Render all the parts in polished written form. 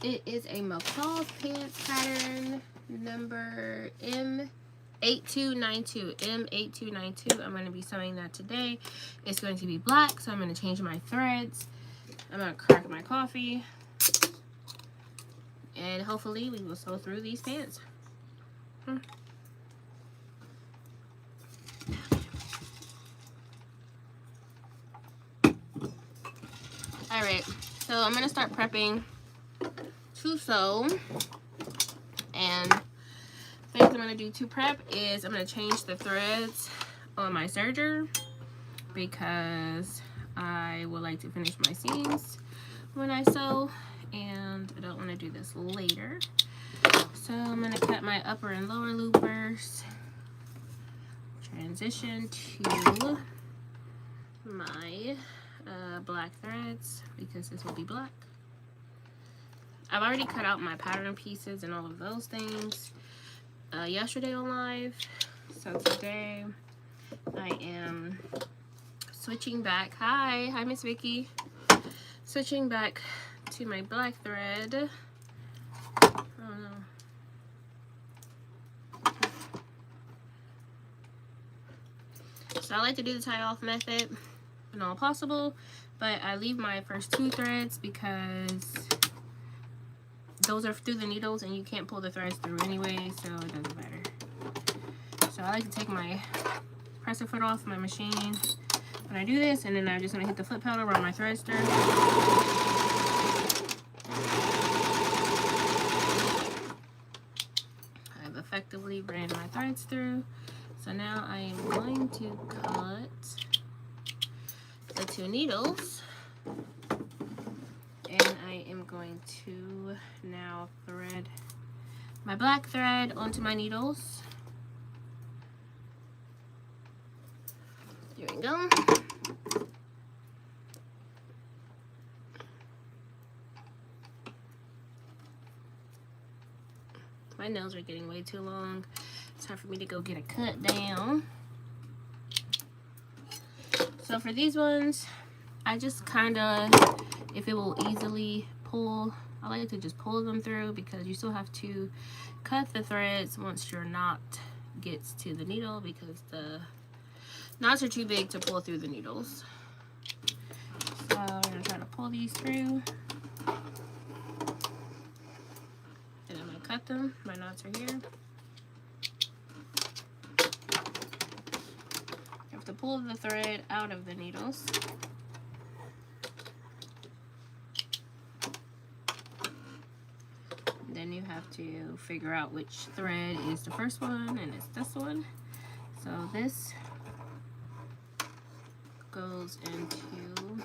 It is a McCall's pants pattern number M8292. M8292. I'm going to be sewing that today. It's going to be black, so I'm going to change my threads. I'm going to crack my coffee. And hopefully we will sew through these pants. Alright, so I'm going to start prepping to sew. And things I'm going to do to prep is I'm going to change the threads on my serger because I would like to finish my seams when I sew, and I don't want to do this later. So I'm going to cut my upper and lower loopers, transition to my black threads because this will be black. I've already cut out my pattern pieces and all of those things yesterday on live. So today I am switching back. Hi Miss Vicky. Switching back to my black thread. Oh no. So I like to do the tie off method when all possible, but I leave my first two threads because those are through the needles and you can't pull the threads through anyway, so it doesn't matter. So I like to take my presser foot off my machine when I do this, and then I'm just going to hit the foot pedal around my thread stir. I've effectively ran my threads through. So now I am going to cut the two needles, and I am going to now thread my black thread onto my needles. Here we go. My nails are getting way too long. It's time for me to go get a cut down. So for these ones, I just kind of, if it will easily pull, I like to just pull them through because you still have to cut the threads once your knot gets to the needle because the knots are too big to pull through the needles. So I'm going to try to pull these through. And I'm going to cut them. My knots are here. You have to pull the thread out of the needles. Then you have to figure out which thread is the first one, and it's this one. So this goes into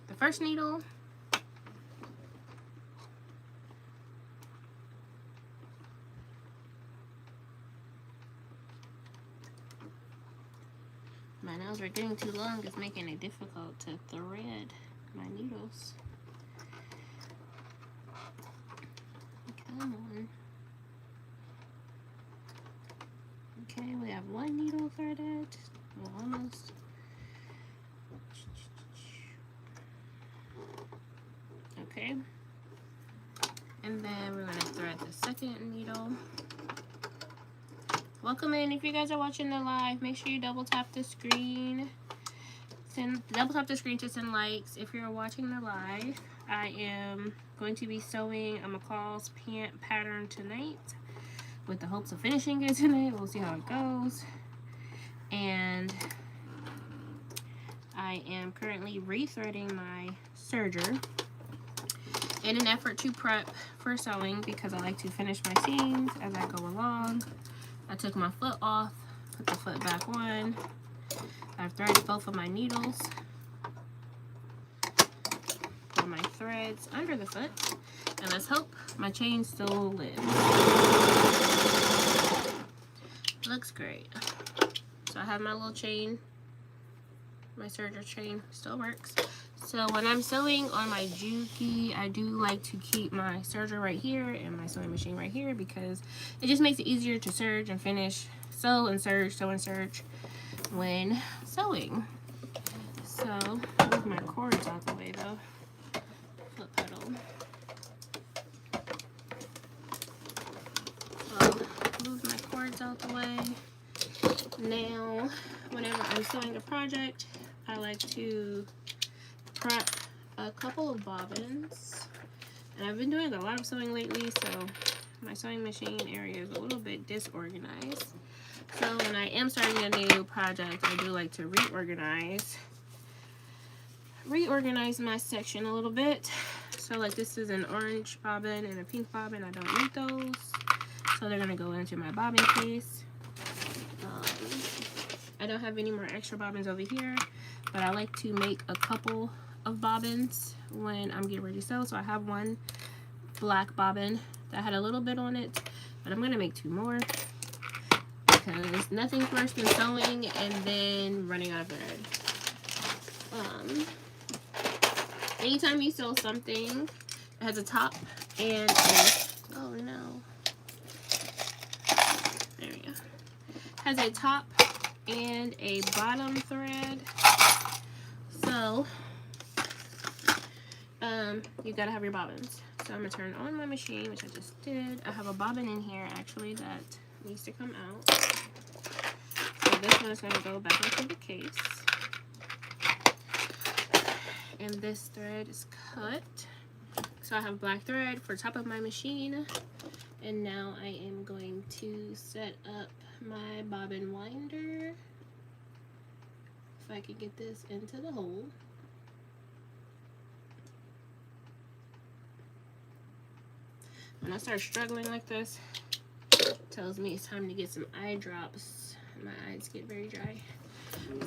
the first needle. My nails are getting too long. It's making it difficult to thread my needles. Come on. Okay, we have one needle threaded. Well, almost. Okay. And then we're going to thread the second needle. Welcome in. If you guys are watching the live, make sure you double tap the screen. Double tap the screen to send likes. If you're watching the live, I am going to be sewing a McCall's pant pattern tonight with the hopes of finishing it tonight. We'll see how it goes. And I am currently rethreading my serger in an effort to prep for sewing because I like to finish my seams as I go along. I took my foot off, put the foot back on. I've threaded both of my needles. Put my threads under the foot. And let's hope my chain still lives. Looks great. So I have my little chain. My serger chain still works. So when I'm sewing on my Juki, I do like to keep my serger right here and my sewing machine right here because it just makes it easier to serge and finish, sew and serge, sew and serge when sewing. So move my cords out the way though. Foot pedal. bobbins out the way. Now, whenever I'm sewing a project, I like to prep a couple of bobbins. And I've been doing a lot of sewing lately, so my sewing machine area is a little bit disorganized. So when I am starting a new project, I do like to reorganize my section a little bit. So like this is an orange bobbin and a pink bobbin. I don't need those, so they're gonna go into my bobbin case. I don't have any more extra bobbins over here, but I like to make a couple of bobbins when I'm getting ready to sew. So I have one black bobbin that had a little bit on it, but I'm gonna make 2 more because nothing's worse than sewing and then running out of thread. Anytime you sew something that has a top and oh no, there we go, has a top and a bottom thread, so you gotta have your bobbins. So I'm gonna turn on my machine, which I just did. I have a bobbin in here actually that needs to come out. So this one is gonna go back into the case. And this thread is cut. So I have black thread for top of my machine. And now I am going to set up my bobbin winder. If I can get this into the hole. When I start struggling like this, it tells me it's time to get some eye drops. My eyes get very dry.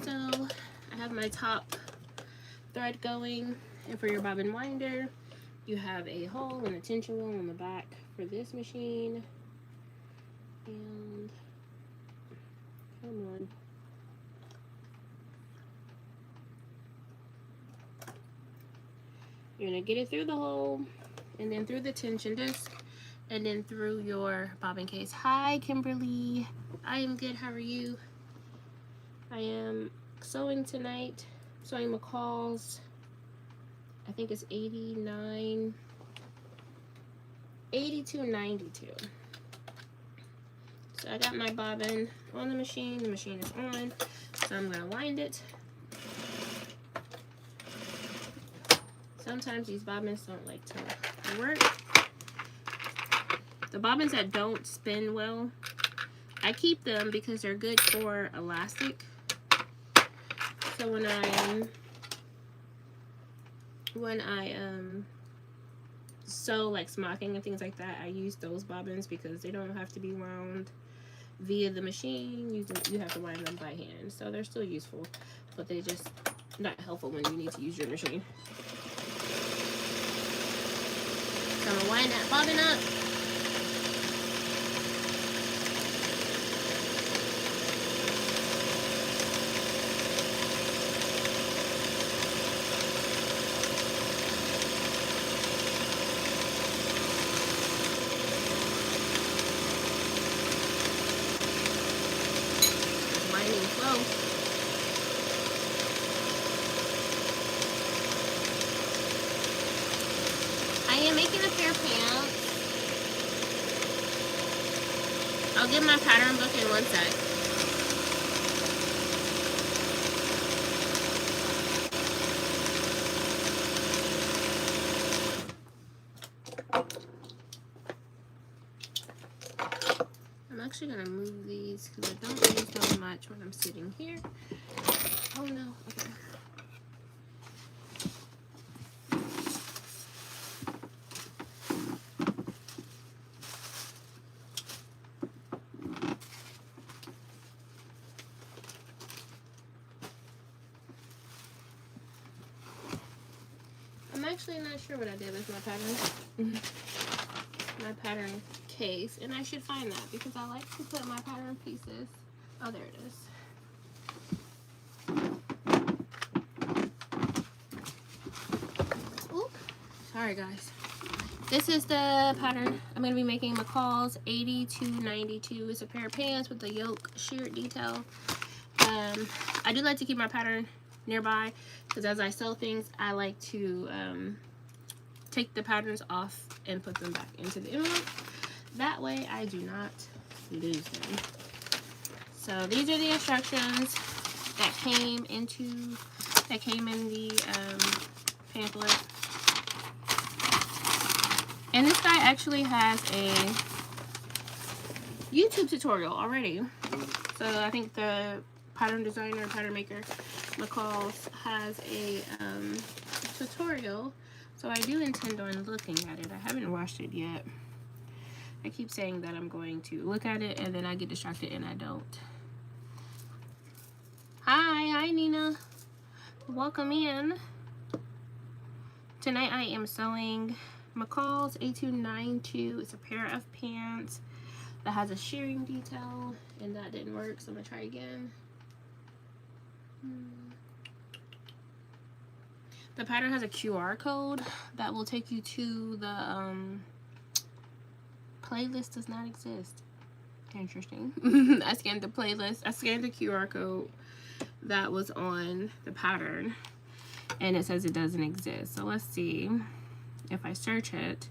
So I have my top thread going, and for your bobbin winder, you have a hole and a tension wheel on the back for this machine. And come on. You're gonna get it through the hole, and then through the tension disc, and then through your bobbin case. Hi, Kimberly. I am good. How are you? I am sewing tonight. Sewing McCall's. I think it's 82.92. So I got my bobbin on the machine. The machine is on. So I'm gonna wind it. Sometimes these bobbins don't like to work. The bobbins that don't spin well, I keep them because they're good for elastic. So when I sew like smocking and things like that, I use those bobbins because they don't have to be wound via the machine. You have to wind them by hand. So they're still useful, but they just not helpful when you need to use your machine. So I'm gonna wind that bobbin up. I am making a pair of pants. I'll get my pattern book in one sec. I'm actually going to move these because I don't use them much when I'm sitting here. Oh no, okay. I'm actually not sure what I did with my pattern. My pattern case, and I should find that because I like to put my pattern pieces. Oh, there it is. Oop. Sorry guys. This is the pattern I'm going to be making McCall's 82.92. It's a pair of pants with the yoke sheared detail. I do like to keep my pattern nearby because as I sew things, I like to take the patterns off and put them back into the envelope. That way I do not lose them. So these are the instructions that came in the pamphlet. And this guy actually has a YouTube tutorial already. So I think the pattern designer, pattern maker, McCall's, has a tutorial. So I do intend on looking at it. I haven't watched it yet. I keep saying that I'm going to look at it and then I get distracted and I don't. Hi Nina. Welcome in. Tonight I am sewing McCall's A292. It's a pair of pants that has a shearing detail, and that didn't work, so I'm gonna try again. The pattern has a QR code that will take you to the playlist. Does not exist. Interesting. I scanned the playlist. I scanned the QR code that was on the pattern, and it says it doesn't exist. So let's see if I search it.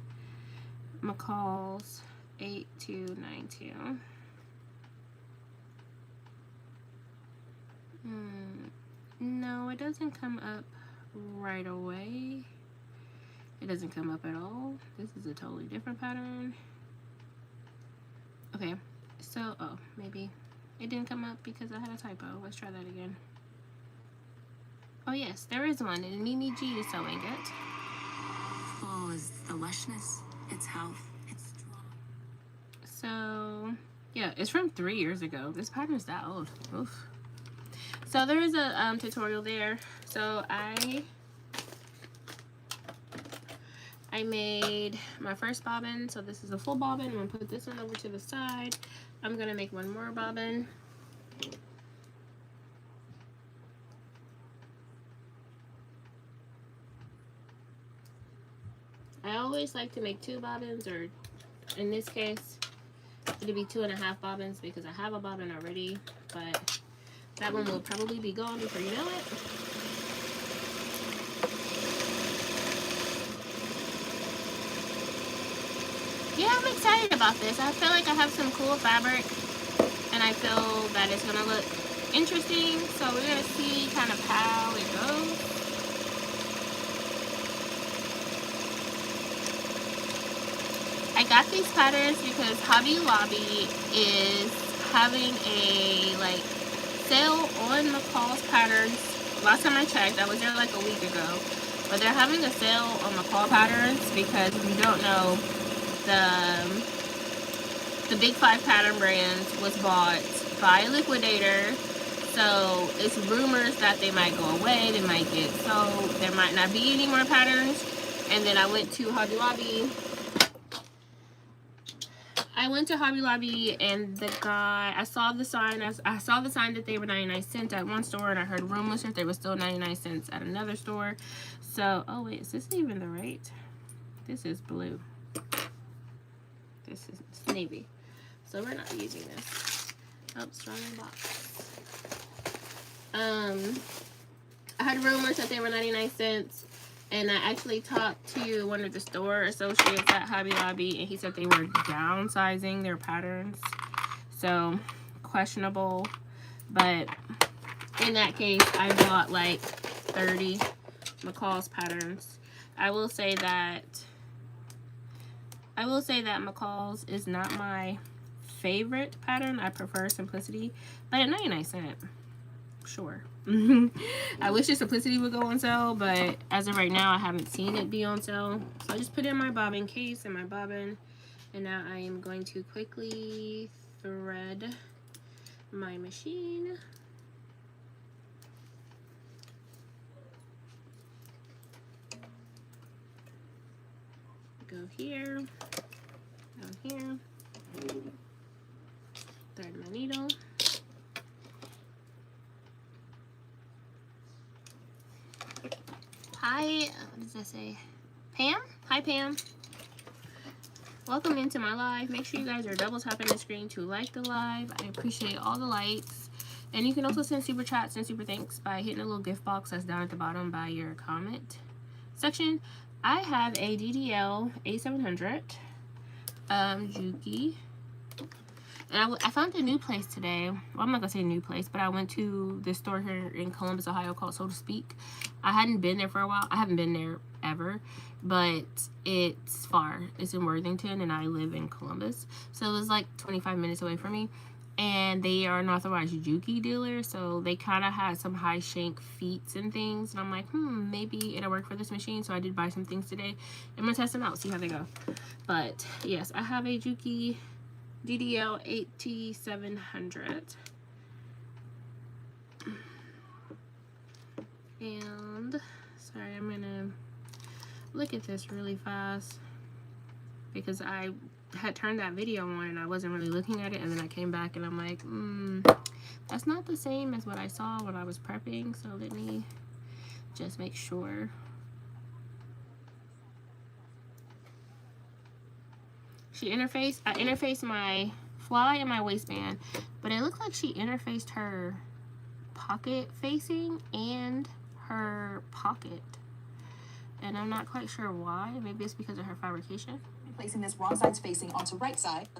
McCall's 8292. No, it doesn't come up right away. It doesn't come up at all. This is a totally different pattern. Okay, so, oh, maybe it didn't come up because I had a typo. Let's try that again. Oh yes, there is one, and Mimi G is sewing it. Oh, is the lushness, its health, its strong. So, yeah, it's from 3 years ago. This pattern is that old. Oof. So there is a tutorial there. So I made my first bobbin. So this is a full bobbin. I'm gonna put this one over to the side. I'm gonna make one more bobbin. I always like to make 2 bobbins, or in this case it'll be 2.5 bobbins because I have a bobbin already, but that one will probably be gone before you know it. Yeah, I'm excited about this. I feel like I have some cool fabric, and I feel that it's gonna look interesting. So we're gonna see kind of how it goes. I got these patterns because Hobby Lobby is having a like sale on McCall's patterns. Last time I checked, I was there like a week ago, but they're having a sale on McCall patterns because if you don't know, the Big 5 pattern brands was bought by a liquidator. So it's rumors that they might go away, they might get sold, there might not be any more patterns. And then I went to Hobby Lobby. And the guy, I saw the sign that they were 99 cents at one store, and I heard rumors that they were still 99 cents at another store. So, oh wait, is this even the right? This is blue. This is navy. So we're not using this. Oh, strong in the box. I heard rumors that they were 99 cents. And I actually talked to one of the store associates at Hobby Lobby, and he said they were downsizing their patterns. So, questionable. But in that case, I bought like 30 McCall's patterns. I will say that McCall's is not my favorite pattern. I prefer Simplicity. But at 99 cents, sure. I wish the Simplicity would go on sale, but as of right now I haven't seen it be on sale. So I just put in my bobbin case and my bobbin, and now I am going to quickly thread my machine. Go here, down here, thread my needle. Hi, what does that say? Pam? Hi, Pam. Welcome into my live. Make sure you guys are double tapping the screen to like the live. I appreciate all the likes. And you can also send super chats and super thanks by hitting the little gift box that's down at the bottom by your comment section. I have a DDL A700 Juki. And I found a new place today. Well, I'm not gonna say new place, but I went to this store here in Columbus, Ohio called So to Speak. I hadn't been there for a while. I haven't been there ever, but it's far. It's in Worthington, and I live in Columbus, so it was like 25 minutes away from me. And they are an authorized Juki dealer, so they kind of had some high shank feet and things. And I'm like, maybe it'll work for this machine. So I did buy some things today. I'm gonna test them out, see how they go. But yes, I have a Juki DDL 8700, and sorry, I'm gonna look at this really fast because I had turned that video on and I wasn't really looking at it, and then I came back and I'm like, that's not the same as what I saw when I was prepping, so let me just make sure. I interfaced my fly and my waistband, but it looked like she interfaced her pocket facing and her pocket, and I'm not quite sure why. Maybe it's because of her fabrication. Placing this wrong sides facing onto right side.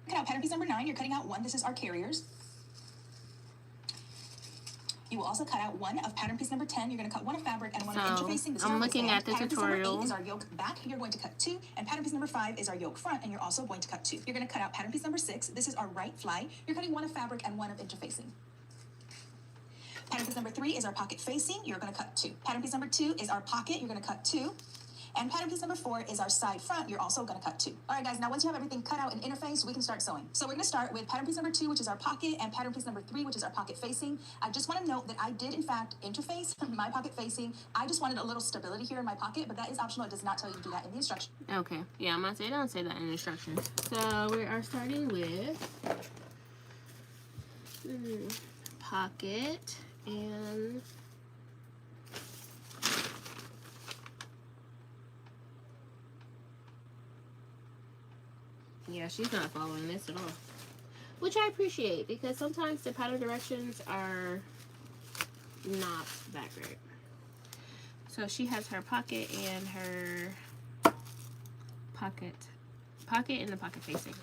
Cut out pattern piece number 9. You're cutting out 1. This is our carriers. You will also cut out 1 of pattern piece number 10. You're going to cut 1 of fabric and 1 of interfacing. This I'm looking at the pattern tutorial. Piece number 8 is our yoke back. You're going to cut 2. And pattern piece number 5 is our yoke front, and you're also going to cut 2. You're going to cut out pattern piece number 6. This is our right fly. You're cutting 1 of fabric and 1 of interfacing. Pattern piece number 3 is our pocket facing. You're going to cut 2. Pattern piece number 2 is our pocket. You're going to cut 2. And pattern piece number 4 is our side front. You're also going to cut 2. All right, guys, now once you have everything cut out and interfaced, we can start sewing. So we're going to start with pattern piece number 2, which is our pocket, and pattern piece number 3, which is our pocket facing. I just want to note that I did, in fact, interface my pocket facing. I just wanted a little stability here in my pocket, but that is optional. It does not tell you to do that in the instructions. Okay, yeah, I'm gonna say, don't say that in the instructions. So we are starting with pocket and yeah, she's not following this at all, which I appreciate because sometimes the pattern directions are not that great. So she has her pocket and her pocket and the pocket facing.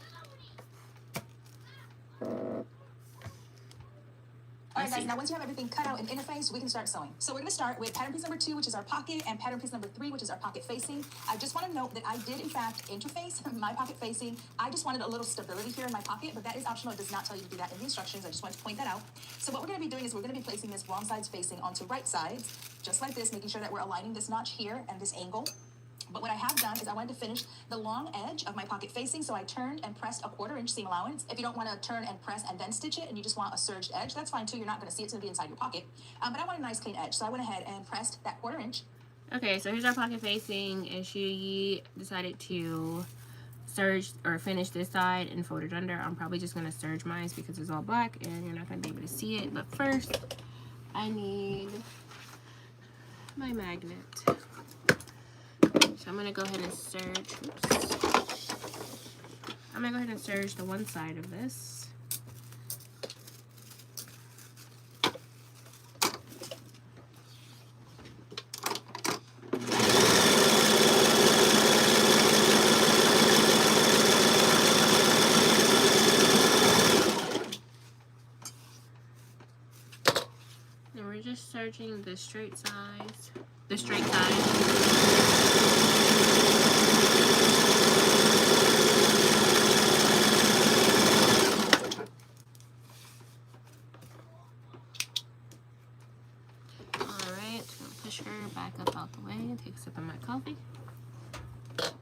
All right, guys, now once you have everything cut out and interfaced, we can start sewing. So we're going to start with pattern piece number 2, which is our pocket, and pattern piece number 3, which is our pocket facing. I just want to note that I did, in fact, interface my pocket facing. I just wanted a little stability here in my pocket, but that is optional. It does not tell you to do that in the instructions. I just wanted to point that out. So what we're going to be doing is we're going to be placing this wrong sides facing onto right sides, just like this, making sure that we're aligning this notch here and this angle. But what I have done is I wanted to finish the long edge of my pocket facing, so I turned and pressed a 1/4 inch seam allowance. If you don't want to turn and press and then stitch it, and you just want a surged edge, that's fine too. You're not going to see it, it's going to be inside your pocket. But I want a nice clean edge, so I went ahead and pressed that 1/4 inch. Okay, so here's our pocket facing, and she decided to serge or finish this side and fold it under. I'm probably just going to serge mine because it's all black and you're not going to be able to see it. But first, I need my magnet. So I'm going to go ahead and serge. I'm going to go ahead and serge the one side of this. And we're just serging the straight sides. The straight side. Back up out the way and take a sip of my coffee. Right.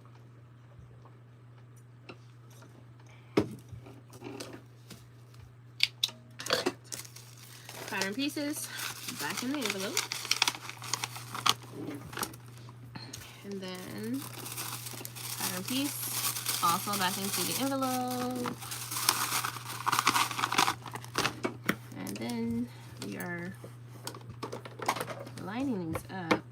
Pattern pieces back in the envelope. And then pattern piece also back into the envelope. And then we are lining these up.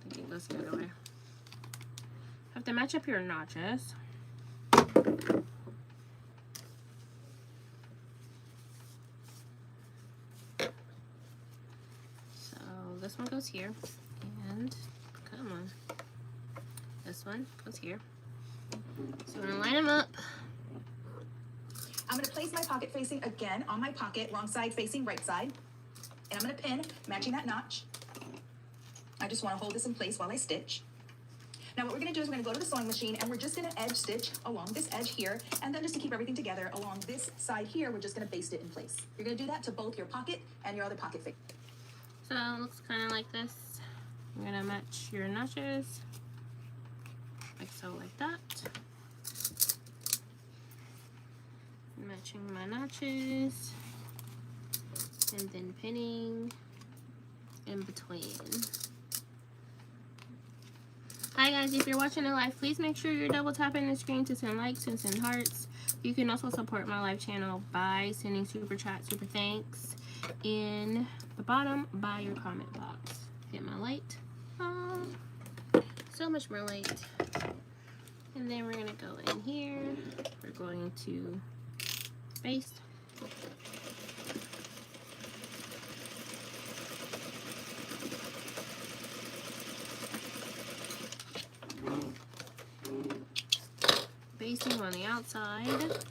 I think it looks good away. Have to match up your notches. So this one goes here, and Come on. This one goes here. So we're gonna line them up. I'm gonna place my pocket facing again on my pocket, wrong side facing right side. And I'm gonna pin, matching that notch. I just wanna hold this in place while I stitch. Now what we're gonna do is we're gonna go to the sewing machine and we're just gonna edge stitch along this edge here, and then just to keep everything together along this side here, we're just gonna baste it in place. You're gonna do that to both your pocket and your other pocket face. So it looks kind of like this. You're gonna match your notches, like so, like that. Matching my notches, and then pinning in between. Hi guys, if you're watching it live, please make sure you're double tapping the screen to send likes and send hearts. You can also support my live channel by sending super chat, super thanks in the bottom by your comment box. Get my light. Oh, so much more light. And then we're gonna go in here. We're going to baste. Basting on the outside.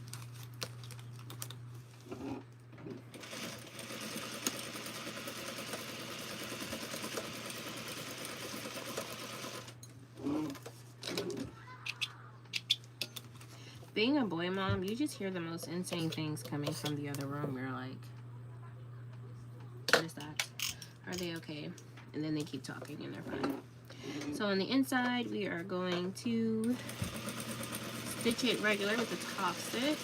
Being a boy mom, you just hear the most insane things coming from the other room. You're like, what is that? Are they okay? And then they keep talking and they're fine. So on the inside, we are going to stitch it regular with the top stitch.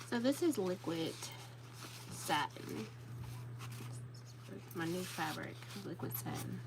So this is liquid satin. My new fabric, liquid satin.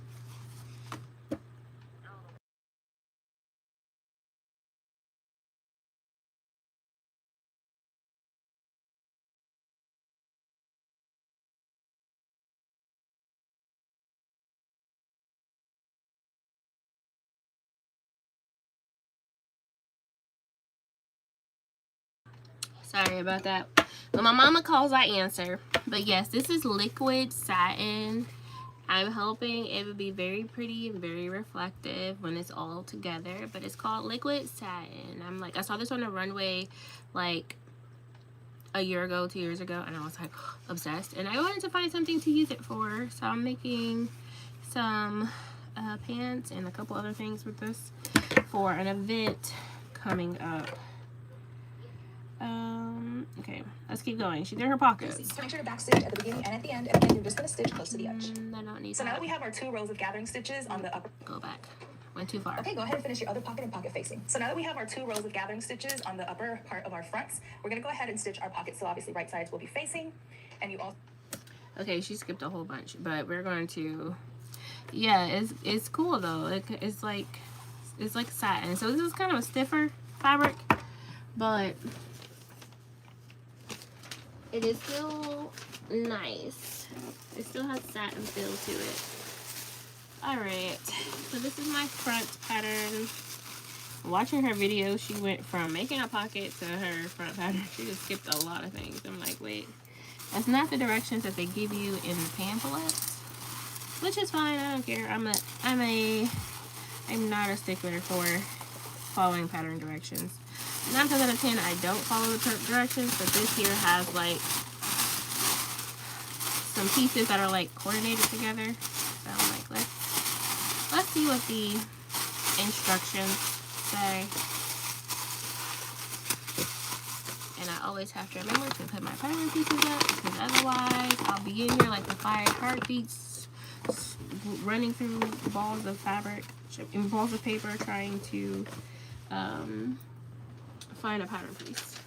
Sorry about that. When my mama calls, I answer. But yes, this is liquid satin. I'm hoping it would be very pretty and very reflective when it's all together. But it's called liquid satin. I saw this on the runway like a year ago, 2 years ago, and I was like obsessed. And I wanted to find something to use it for. So I'm making some pants and a couple other things with this for an event coming up. Okay, let's keep going. She did her pockets. So make sure to back stitch at the beginning and at the end, and again, you're just going to stitch close to the edge. I don't need So that. now that we have our 2 rows of gathering stitches on the upper... Go back. Went too far. Okay, go ahead and finish your other pocket and pocket facing. So now that we have our 2 rows of gathering stitches on the upper part of our fronts, we're going to go ahead and stitch our pockets. So obviously right sides will be facing, and you also... Okay, she skipped a whole bunch, but we're going to... Yeah, it's cool though. It's like satin. So this is kind of a stiffer fabric, but it is still nice. It still has satin feel to it. Alright, so this is my front pattern. Watching her video, she went from making a pocket to her front pattern. She just skipped a lot of things. I'm like, wait, that's not the directions that they give you in the pamphlets, which is fine. I don't care. I'm not a stickler for following pattern directions. 9 times out of 10, I don't follow the directions, but this here has like some pieces that are like coordinated together. So I'm like, let's see what the instructions say. And I always have to remember to put my pattern pieces up, because otherwise I'll be in here like the 5 heartbeats running through balls of fabric, balls of paper, trying to find a pattern piece.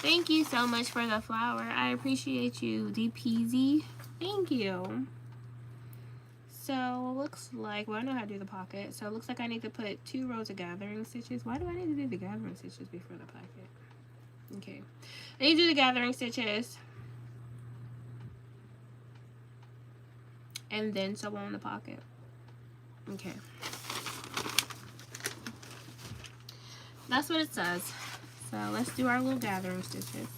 Thank you so much for the flower. I appreciate you, DPZ. Thank you. So looks like, well, I know how to do the pocket. So it looks like I need to put 2 rows of gathering stitches. Why do I need to do the gathering stitches before the pocket? Okay, I need to do the gathering stitches and then sew on the pocket. Okay, that's what it says. So let's do our little gathering stitches.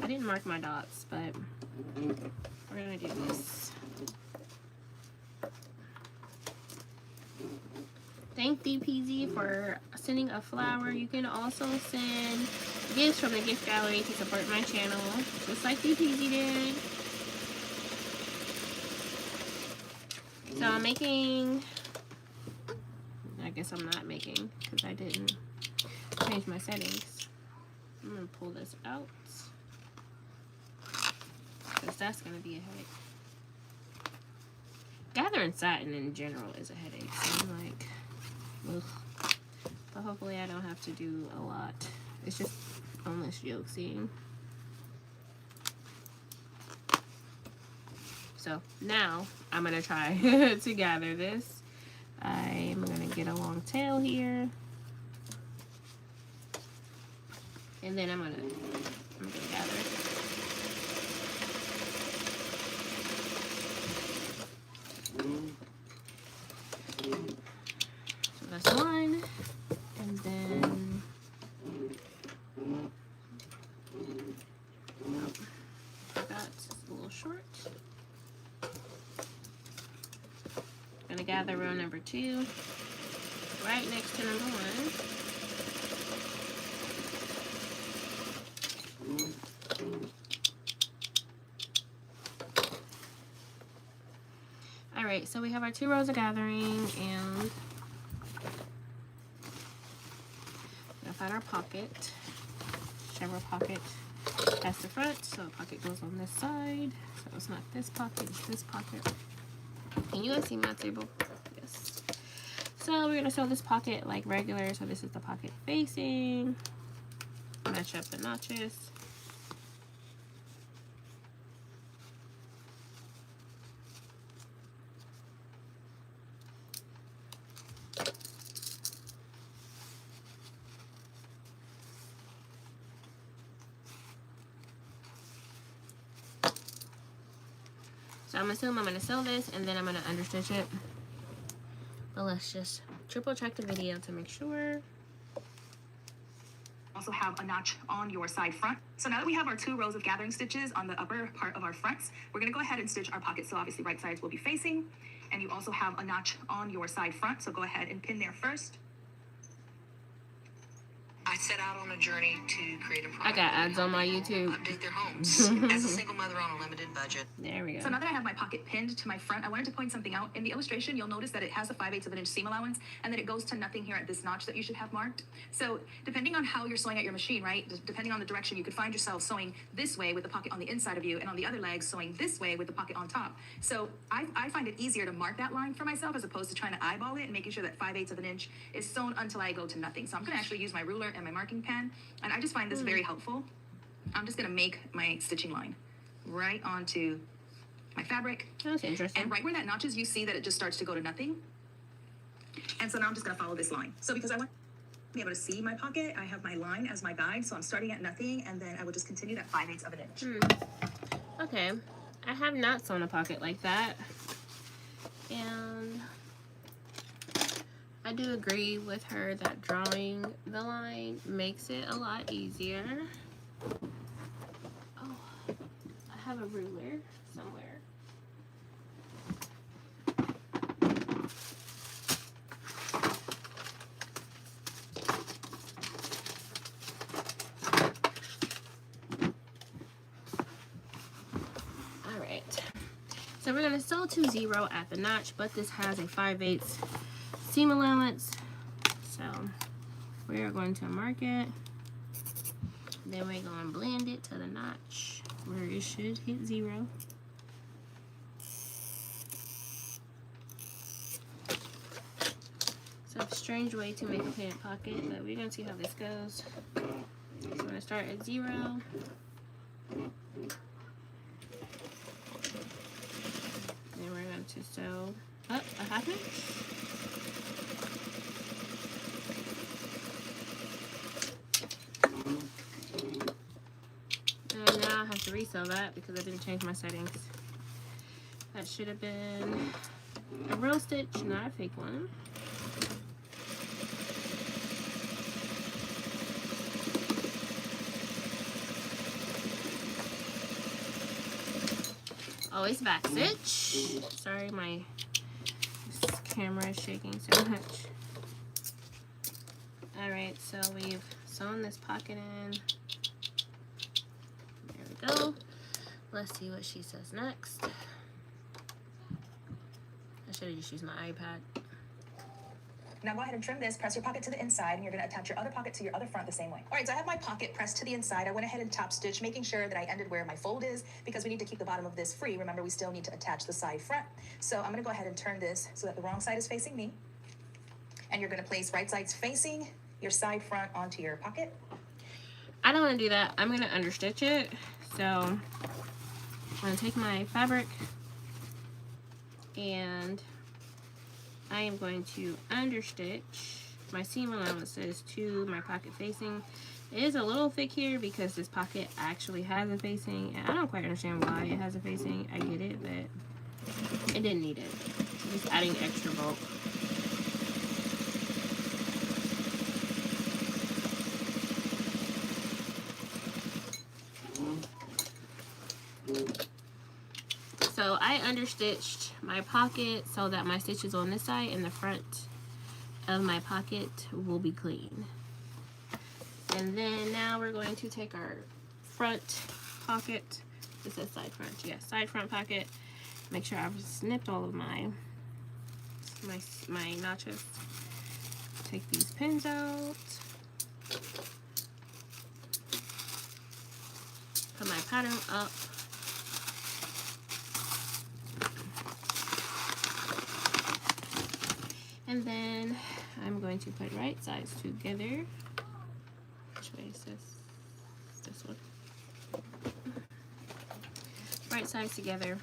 I didn't mark my dots, but we're gonna do this. Thank DPZ for sending a flower. You can also send gifts from the gift gallery to support my channel, just like DPZ did. So I'm making, I guess I'm not making, because I didn't change my settings. I'm going to pull this out, because that's going to be a headache. Gathering satin in general is a headache, so I'm like, ugh. But hopefully I don't have to do a lot. It's just boneless yoke seam. So now I'm gonna try to gather this. I'm gonna get a long tail here, and then I'm gonna gather it. So that's one, and then that's a little short. Gonna gather row number 2 right next to number 1. Alright, so we have our 2 rows of gathering, and we'll find our pocket. Whichever pocket has the front, so the pocket goes on this side. So it's not this pocket, it's this pocket. Can you guys see my table? Yes. So we're gonna sew this pocket like regular. So this is the pocket facing. Match up the notches. So I'm gonna sew this, and then I'm gonna understitch it. But let's just triple check the video to make sure. Also have a notch on your side front. So now that we have our 2 rows of gathering stitches on the upper part of our fronts, we're going to go ahead and stitch our pocket. So obviously right sides will be facing, and you also have a notch on your side front. So go ahead and pin there first. I set out on a journey to create a product. I got ads on my YouTube. Update their homes. As a single mother on a limited budget. There we go. So now that I have my pocket pinned to my front, I wanted to point something out. In the illustration, you'll notice that it has a 5/8 of an inch seam allowance, and that it goes to nothing here at this notch that you should have marked. So depending on how you're sewing at your machine, right, depending on the direction, you could find yourself sewing this way with the pocket on the inside of you, and on the other leg sewing this way with the pocket on top. So I find it easier to mark that line for myself as opposed to trying to eyeball it and making sure that 5/8 of an inch is sewn until I go to nothing. So I'm going to actually use my ruler and my marking pen. And I just find this very helpful. I'm just going to make my stitching line right onto my fabric. That's interesting. And right where that notch is, you see that it just starts to go to nothing. And so now I'm just going to follow this line. So because I want to be able to see my pocket, I have my line as my guide. So I'm starting at nothing, and then I will just continue that 5/8 of an inch. Okay. I have not sewn a pocket like that. And I do agree with her that drawing the line makes it a lot easier. Oh, I have a ruler somewhere. So we're gonna sew to 0 at the notch, but this has a 5/8 seam allowance. So we are going to mark it. Then we're gonna blend it to the notch where it should hit 0. So a strange way to make a pant pocket, but we're gonna see how this goes. So we're gonna start at 0. Then we're going to sew up a 1/2 inch. And now I have to resew that because I didn't change my settings. That should have been a real stitch, not a fake one. Always back stitch. Sorry, my camera is shaking so much. Alright, so we've sewn this pocket in. There we go. Let's see what she says next. I should have just used my iPad. Now go ahead and trim this, press your pocket to the inside, and you're going to attach your other pocket to your other front the same way. All right, so I have my pocket pressed to the inside. I went ahead and top stitch, making sure that I ended where my fold is because we need to keep the bottom of this free. Remember, we still need to attach the side front. So I'm going to go ahead and turn this so that the wrong side is facing me. And you're going to place right sides facing your side front onto your pocket. I don't want to do that. I'm going to understitch it. So I'm going to take my fabric and I am going to understitch my seam allowances to my pocket facing. It is a little thick here because this pocket actually has a facing, and I don't quite understand why it has a facing. I get it, but it didn't need it. Just adding extra bulk. So I understitched my pocket so that my stitches on this side and the front of my pocket will be clean. And then now we're going to take our front pocket. This says side front. Yeah, side front pocket. Make sure I've snipped all of my notches. Take these pins out. Put my pattern up. And then I'm going to put right sides together. Which way is this? This one. Right sides together.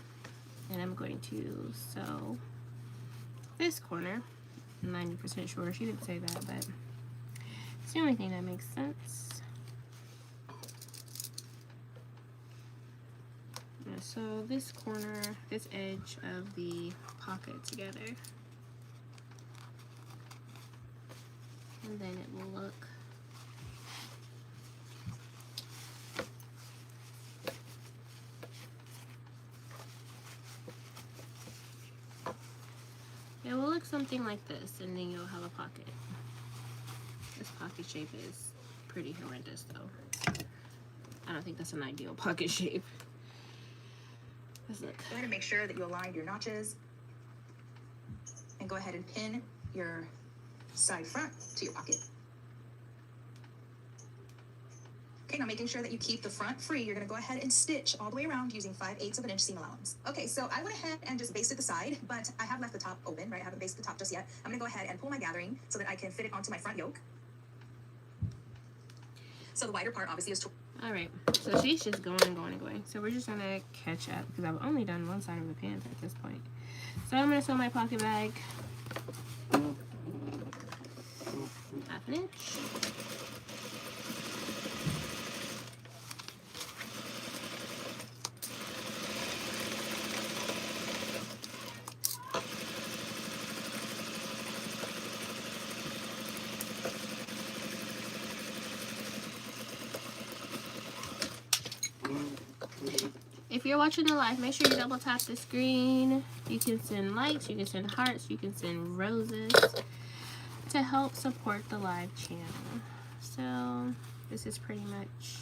And I'm going to sew this corner. I'm 90% sure she didn't say that, but it's the only thing that makes sense. I'm going to sew this corner, this edge of the pocket together. And then it will look something like this, and then you'll have a pocket. This pocket shape is pretty horrendous though. I don't think that's an ideal pocket shape. Let's look. Go ahead and make sure that you align your notches. And go ahead and pin your side front to your pocket. Okay, now making sure that you keep the front free, you're going to go ahead and stitch all the way around using 5/8 of an inch seam allowance. Okay, so I went ahead and just basted the side, but I have left the top open, right? I haven't basted the top just yet. I'm going to go ahead and pull my gathering so that I can fit it onto my front yoke. So the wider part obviously is... Alright, so she's just going and going and going. So we're just going to catch up because I've only done one side of the pants at this point. So I'm going to sew my pocket bag. 1/2 inch. If you're watching the live, make sure you double tap the screen. You can send likes, you can send hearts, you can send roses to help support the live channel. So this is pretty much,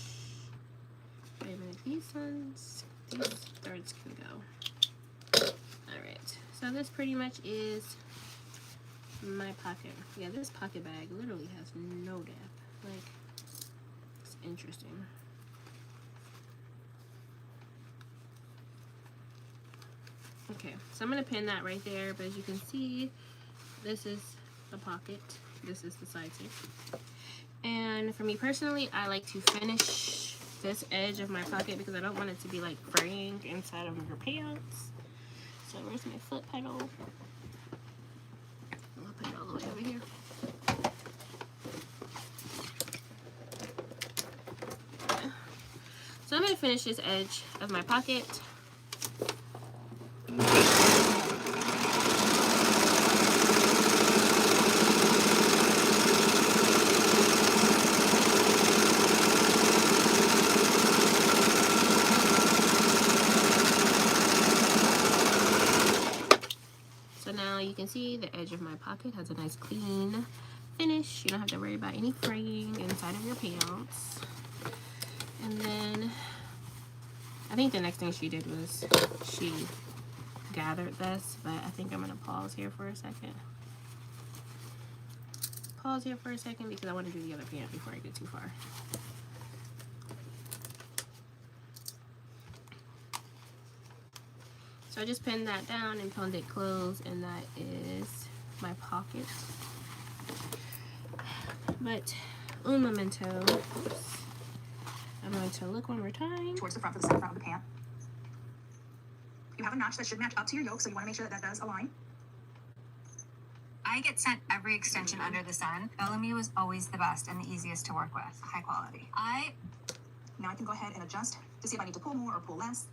wait a minute, these threads can go. Alright, so this pretty much is my pocket. Yeah, this pocket bag literally has no gap. Like, it's interesting. Okay, so I'm going to pin that right there, but as you can see, this is the pocket. This is the side stitch. And for me personally, I like to finish this edge of my pocket because I don't want it to be like fraying inside of your pants. So where's my foot pedal? I'll put it all the way over here. Okay. So I'm going to finish this edge of my pocket. You can see the edge of my pocket has a nice clean finish. You don't have to worry about any fraying inside of your pants. And then I think the next thing she did was she gathered this, but I think I'm gonna pause here for a second. Pause here for a second because I want to do the other pant before I get too far. So I just pinned that down and pinned it closed, and that is my pocket. But un momento, I'm going to look one more time. Towards the front for the side front of the pant. You have a notch that should match up to your yoke, so you want to make sure that that does align. I get sent every extension under the sun. Bellamy was always the best and the easiest to work with. High quality. Now I can go ahead and adjust to see if I need to pull more or pull less.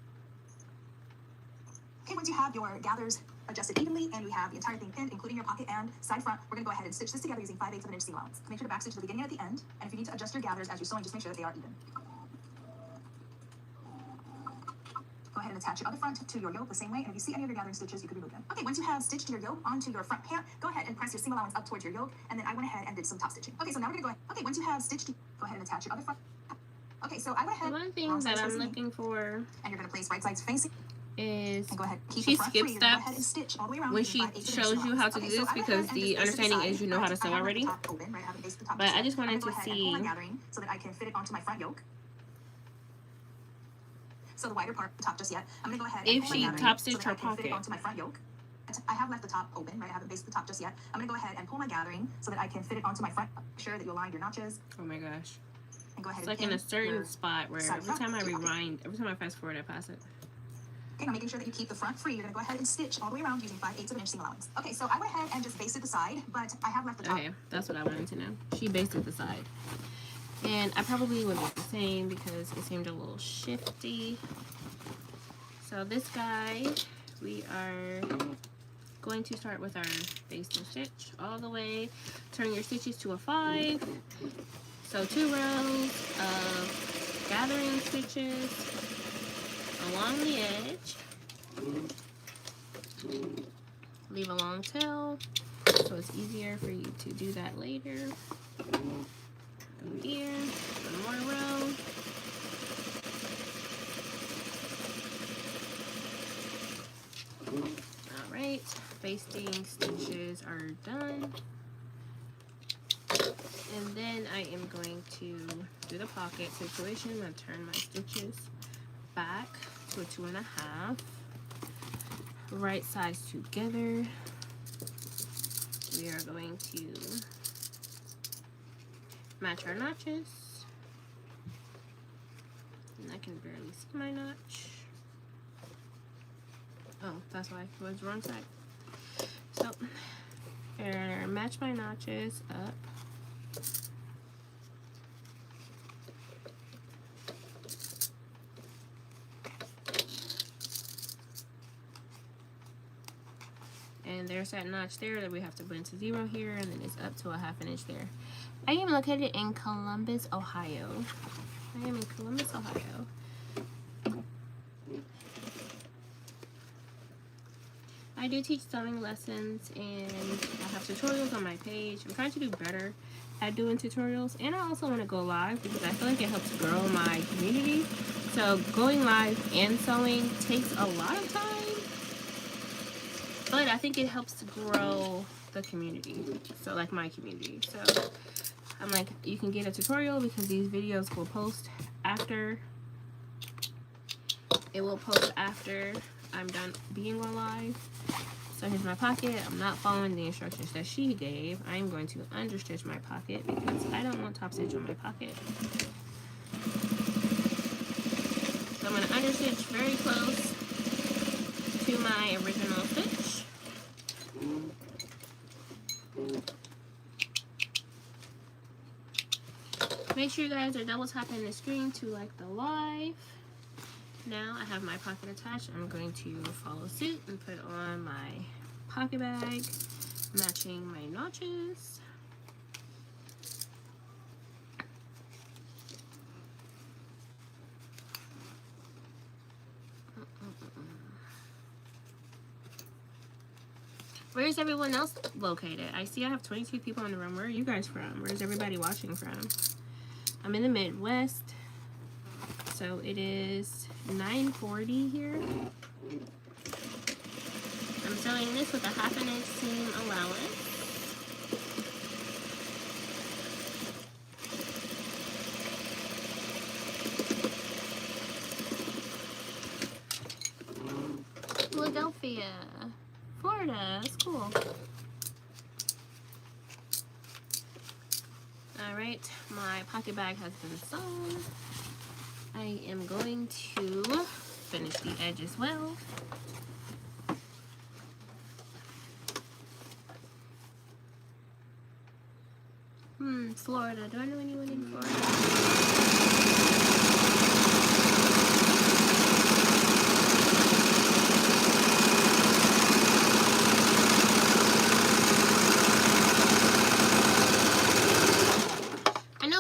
Okay, once you have your gathers adjusted evenly and we have the entire thing pinned, including your pocket and side front, we're going to go ahead and stitch this together using 5/8 of an inch seam allowance. Make sure to backstitch to the beginning and at the end, and if you need to adjust your gathers as you're sewing, just make sure that they are even. Go ahead and attach your other front to your yoke the same way, and if you see any of your gathering stitches, you can remove them. Okay, once you have stitched your yoke onto your front pant, go ahead and press your seam allowance up towards your yoke, and then I went ahead and did some top stitching. Okay, so now we're going to go ahead. Okay, once you have stitched, go ahead and attach your other front. Okay, so I went ahead. The one thing that I'm looking for, and you're going to place right sides facing. Is go ahead, she skips steps when she shows you how to do this because the understanding is you know how to sew already. But I just wanted to see. So that I can fit it onto my front yoke. So the wider part, top just yet. I'm gonna go ahead. If she top stitch her pocket. Onto my front yoke. I have left the top open, right? I haven't basted the top just yet. I'm gonna go ahead and pull my gathering so that I can fit it onto my front. Make sure that you align your notches. Oh my gosh. And go ahead. It's like in a certain spot where every time I rewind, every time I fast forward, I pass it. Okay, now making sure that you keep the front free, you're going to go ahead and stitch all the way around using 5/8 of an inch seam allowance. Okay, so I went ahead and just basted the side, but I have left the top. Okay, that's what I wanted to know. She basted the side. And I probably would make the same because it seemed a little shifty. So this guy, we are going to start with our basting stitch all the way. Turn your stitches to a 5. So 2 rows of gathering stitches along the edge. Leave a long tail so it's easier for you to do that later. Go here, one more row. Alright, basting stitches are done. And then I am going to do the pocket situation. I'm going to turn my stitches back to a 2.5. Right sides together. We are going to match our notches. And I can barely see my notch. Oh, that's why it was the wrong side. So, match my notches up. And there's that notch there that we have to put into 0 here, and then it's up to a 1/2 inch there. I am located in Columbus, Ohio. I am in Columbus, Ohio. I do teach sewing lessons, and I have tutorials on my page. I'm trying to do better at doing tutorials, and I also want to go live because I feel like it helps grow my community. So going live and sewing takes a lot of time. but I think it helps to grow the community. So like my community. So I'm like, you can get a tutorial because these videos will post after. It will post after I'm done being on live. So here's my pocket. I'm not following the instructions that she gave. I'm going to understitch my pocket because I don't want top stitch on my pocket. So I'm going to understitch very close to my original stitch. Make sure you guys are double tapping the screen to like the live. Now I have my pocket attached. I'm going to follow suit and put on my pocket bag, matching my notches. Where's everyone else located? I see I have 22 people in the room. Where are you guys from? Where's everybody watching from? I'm in the Midwest. So it is 9:40 here. I'm sewing this with a 1/2 inch seam allowance. Philadelphia, Florida. That's cool. Alright, my pocket bag has been sewn. I am going to finish the edge as well. Florida. Do I know anyone in Florida?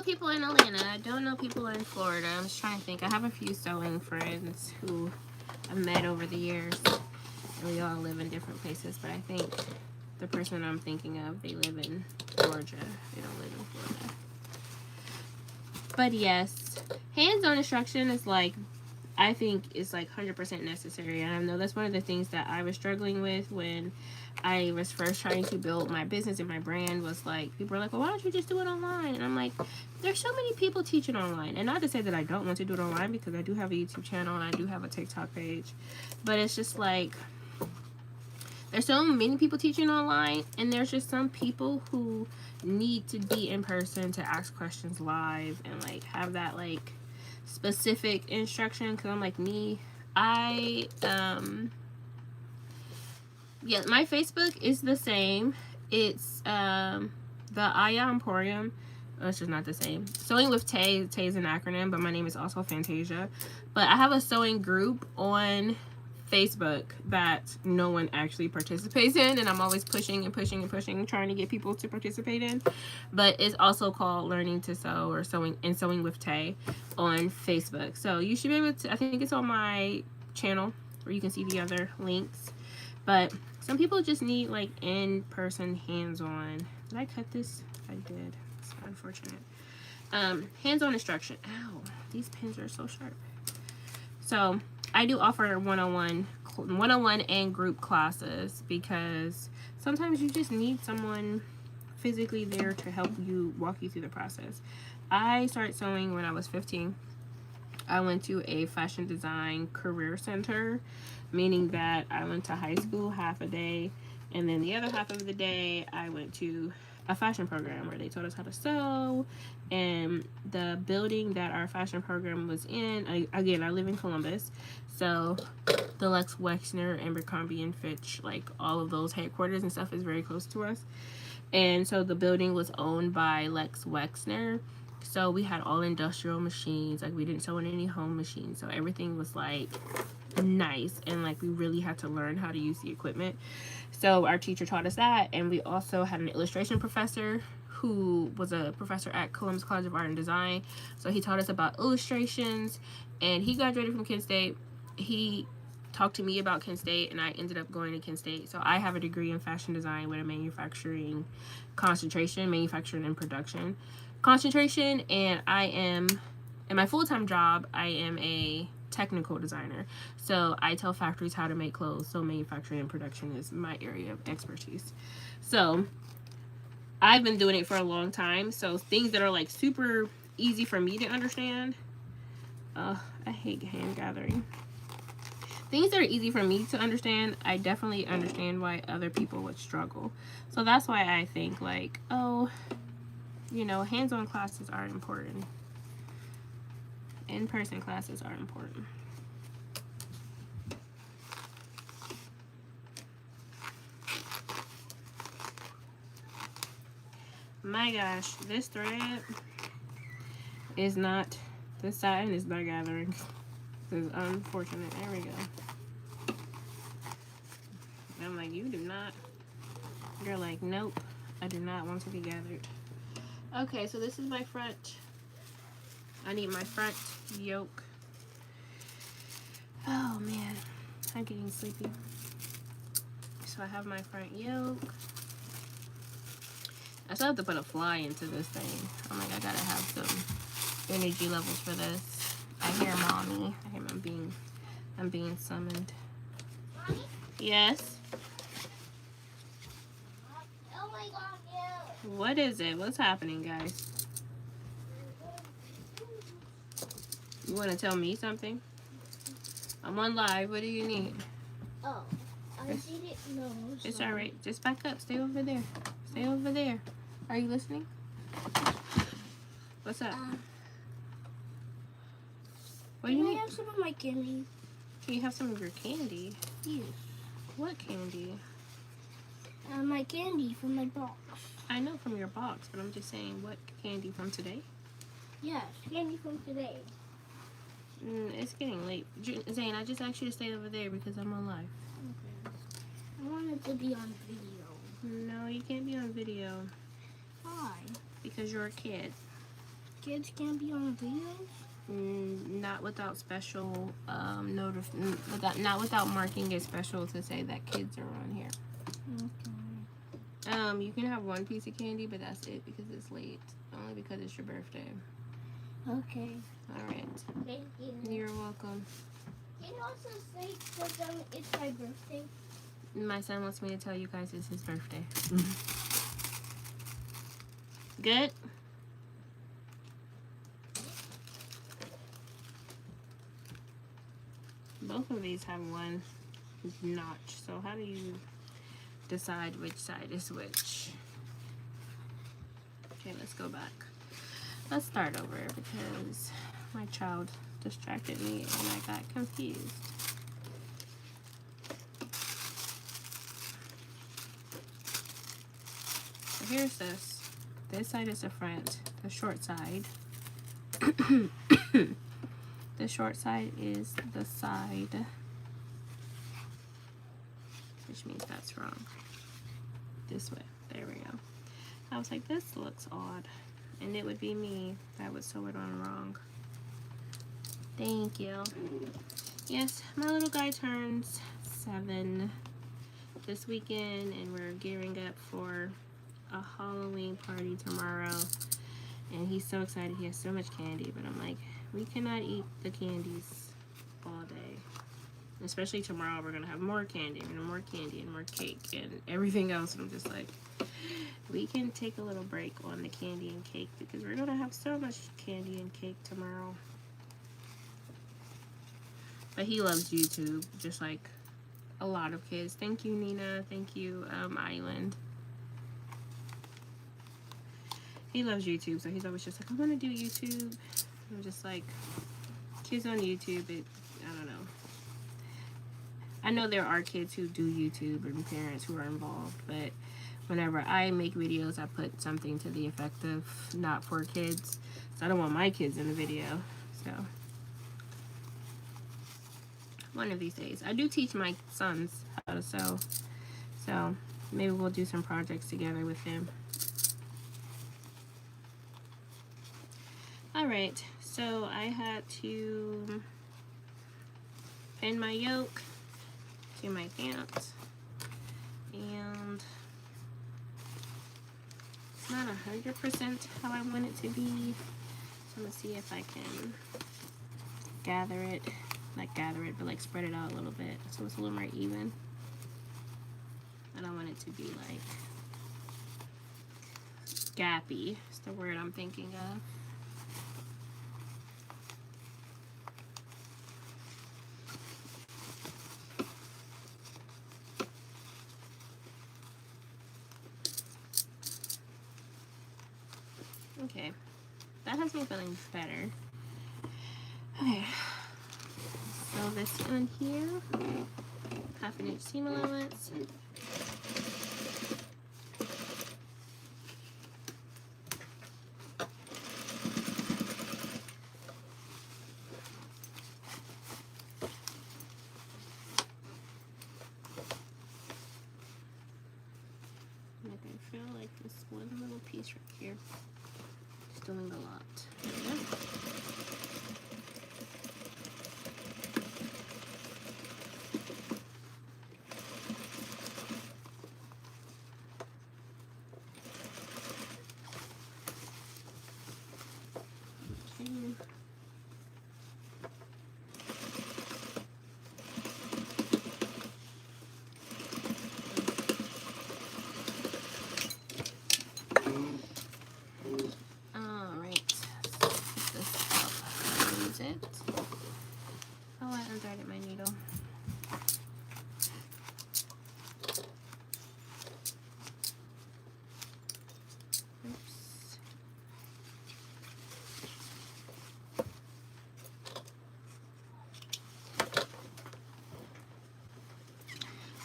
People in Atlanta. I don't know people in Florida. I'm just trying to think. I have a few sewing friends who I've met over the years, and we all live in different places, but I think the person I'm thinking of, they live in Georgia. They don't live in Florida. But yes, hands-on instruction is like, I think is like 100% necessary. And I know that's one of the things that I was struggling with when I was first trying to build my business and my brand. Was like, people were like, well, why don't you just do it online? And I'm like, there's so many people teaching online. And not to say that I don't want to do it online, because I do have a YouTube channel and I do have a TikTok page, but it's just like, there's so many people teaching online, and there's just some people who need to be in person to ask questions live and like have that like specific instruction. Because I'm like, me, yeah, my Facebook is the same. It's the Aya Emporium. Oh, it's just not the same. Sewing with T.A.E. T.A.E is an acronym, but my name is also Fantasia. But I have a sewing group on Facebook that no one actually participates in, and I'm always pushing and pushing and pushing, trying to get people to participate in. But it's also called Learning to Sew, or Sewing with T.A.E on Facebook. So you should be able to, I think it's on my channel where you can see the other links. But some people just need like in-person hands-on. Did I cut this? I did. It's unfortunate. Hands-on instruction. Ow, these pins are so sharp. So I do offer one-on-one and group classes, because sometimes you just need someone physically there to help you, walk you through the process. I started sewing when I was 15. I went to a fashion design career center, meaning that I went to high school half a day, and then the other half of the day I went to a fashion program where they taught us how to sew. And the building that our fashion program was in, again, I live in Columbus, so the Lex Wexner, Abercrombie and Fitch, like all of those headquarters and stuff is very close to us. And so the building was owned by Lex Wexner. So we had all industrial machines. Like, we didn't sew in any home machines. So everything was like nice, and like we really had to learn how to use the equipment. So our teacher taught us that. And we also had an illustration professor who was a professor at Columbus College of Art and Design. So he taught us about illustrations, and he graduated from Kent State. He talked to me about Kent State, and I ended up going to Kent State. So I have a degree in fashion design with a manufacturing and production concentration. And I am, in my full-time job, I am a technical designer. So I tell factories how to make clothes. So manufacturing and production is my area of expertise. So I've been doing it for a long time. So things that are like super easy for me to understand. I hate hand gathering. Things that are easy for me to understand, I definitely understand why other people would struggle. So that's why I think like, oh, you know, hands-on classes are important. In-person classes are important. My gosh, this thread is not, this satin is not gathering. This is unfortunate. There we go. I'm like, you do not. You're like, nope, I do not want to be gathered. Okay, so this is my front. I need my front yoke. Oh man, I'm getting sleepy. So I have my front yoke. I still have to put a fly into this thing. I'm like, I gotta have some energy levels for this. I hear mommy. I hear I'm being summoned. Mommy? Yes. Oh my god, What is it? What's happening, guys? You want to tell me something? I'm on live. What do you need? Oh, I didn't know. It's all right. Just back up. Stay over there. Stay over there. Are you listening? What's up? What do you Can I need? have some of my candy? Can you have some of your candy? Yes. What candy? My candy from my box. I know from your box, but I'm just saying, what candy from today? Yes, candy from today. It's getting late. Zane, I just asked you to stay over there because I'm on live. Okay. I wanted to be on video. No, you can't be on video Why? because you're a kid. Kids can't be on videos? Not without special not without marking it special to say that kids are on here. Okay. You can have one piece of candy, but that's it because it's late. Only because it's your birthday. Okay. All right. Thank you. You're welcome. Can you also say that it's my birthday? My son wants me to tell you guys it's his birthday. Good? Both of these have one notch, so how do you decide which side is which? Okay, let's go back. Let's start over because my child distracted me and I got confused. So here's this. This side is the front, the short side. The short side is the side, which means that's wrong. This way. There we go. I was like, this looks odd. And it would be me that would sew it on wrong. Thank you. Yes, my little guy turns 7 this weekend, and we're gearing up for a Halloween party tomorrow. And he's so excited. He has so much candy, but I'm like, we cannot eat the candies all day. Especially tomorrow, we're gonna have more candy and more cake and everything else. And I'm just like, we can take a little break on the candy and cake because we're gonna have so much candy and cake tomorrow. But he loves YouTube, just like a lot of kids. Thank you, Nina. Thank you, Island. He loves YouTube, so he's always just like, I want to do YouTube. I'm just like, kids on YouTube, I don't know. I know there are kids who do YouTube and parents who are involved, but whenever I make videos, I put something to the effect of not for kids. So I don't want my kids in the video. So one of these days. I do teach my sons how to sew. So maybe we'll do some projects together with him. Alright, so I had to pin my yoke to my pants, and it's not 100% how I want it to be, so I'm gonna see if I can gather it like gather it, but like spread it out a little bit so it's a little more even. I don't want it to be like gappy. It's the word I'm thinking of. Okay, that has me feeling better. Okay, so this one here, 1/2 inch seam allowance. Like I feel like this one little piece right here is doing a lot. There we go. Alright, put this up. Use it. Oh, I undried my needle. Oops.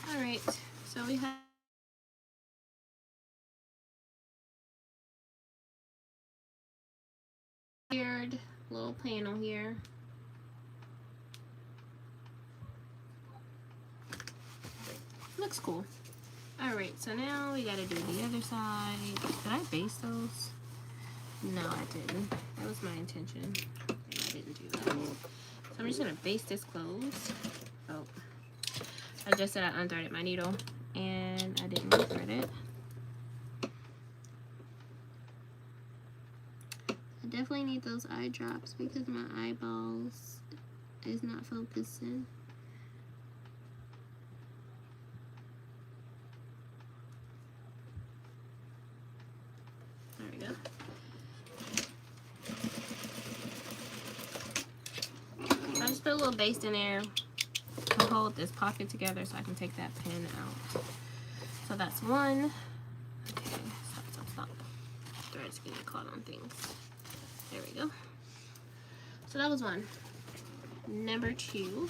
Alright, so we have weird little panel here. Looks cool. Alright, so now we gotta do the other side. Did I base those? No, I didn't. That was my intention. And I didn't do that. So I'm just gonna base this closed. Oh. I just said I unthreaded my needle and I didn't rethread it. I definitely need those eye drops because my eyeballs is not focusing. There we go. So I just put a little base in there to hold this pocket together so I can take that pin out. So that's one. Okay, stop. Thread's getting caught on things. There we go. So that was one. Number two.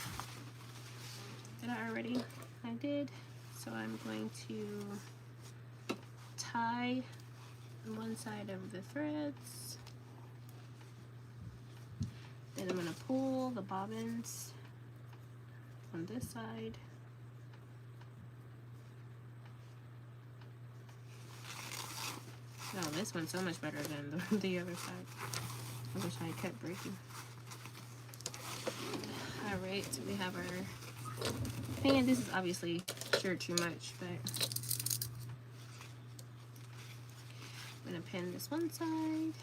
Did I already? I did. So I'm going to tie one side of the threads. Then I'm going to pull the bobbins on this side. Oh, this one's so much better than the other side. Other side kept breaking. Alright, so we have our pan. This is obviously sure too much, but I'm going to pin this one side.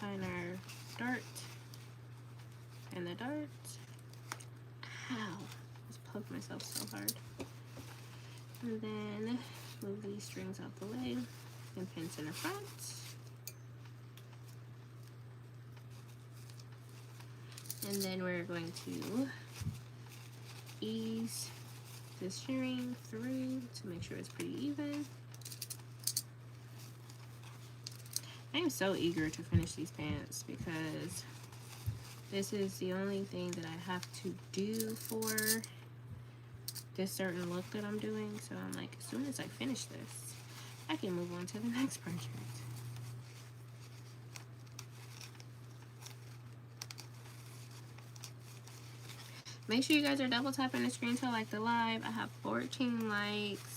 Find our dart and the dart. Ow, just poked myself so hard. And then move these strings out the way and pin center front. And then we're going to ease this string through to make sure it's pretty even. I am so eager to finish these pants because this is the only thing that I have to do for this certain look that I'm doing. So I'm like, as soon as I finish this, I can move on to the next project. Make sure you guys are double tapping the screen to like the live. I have 14 likes.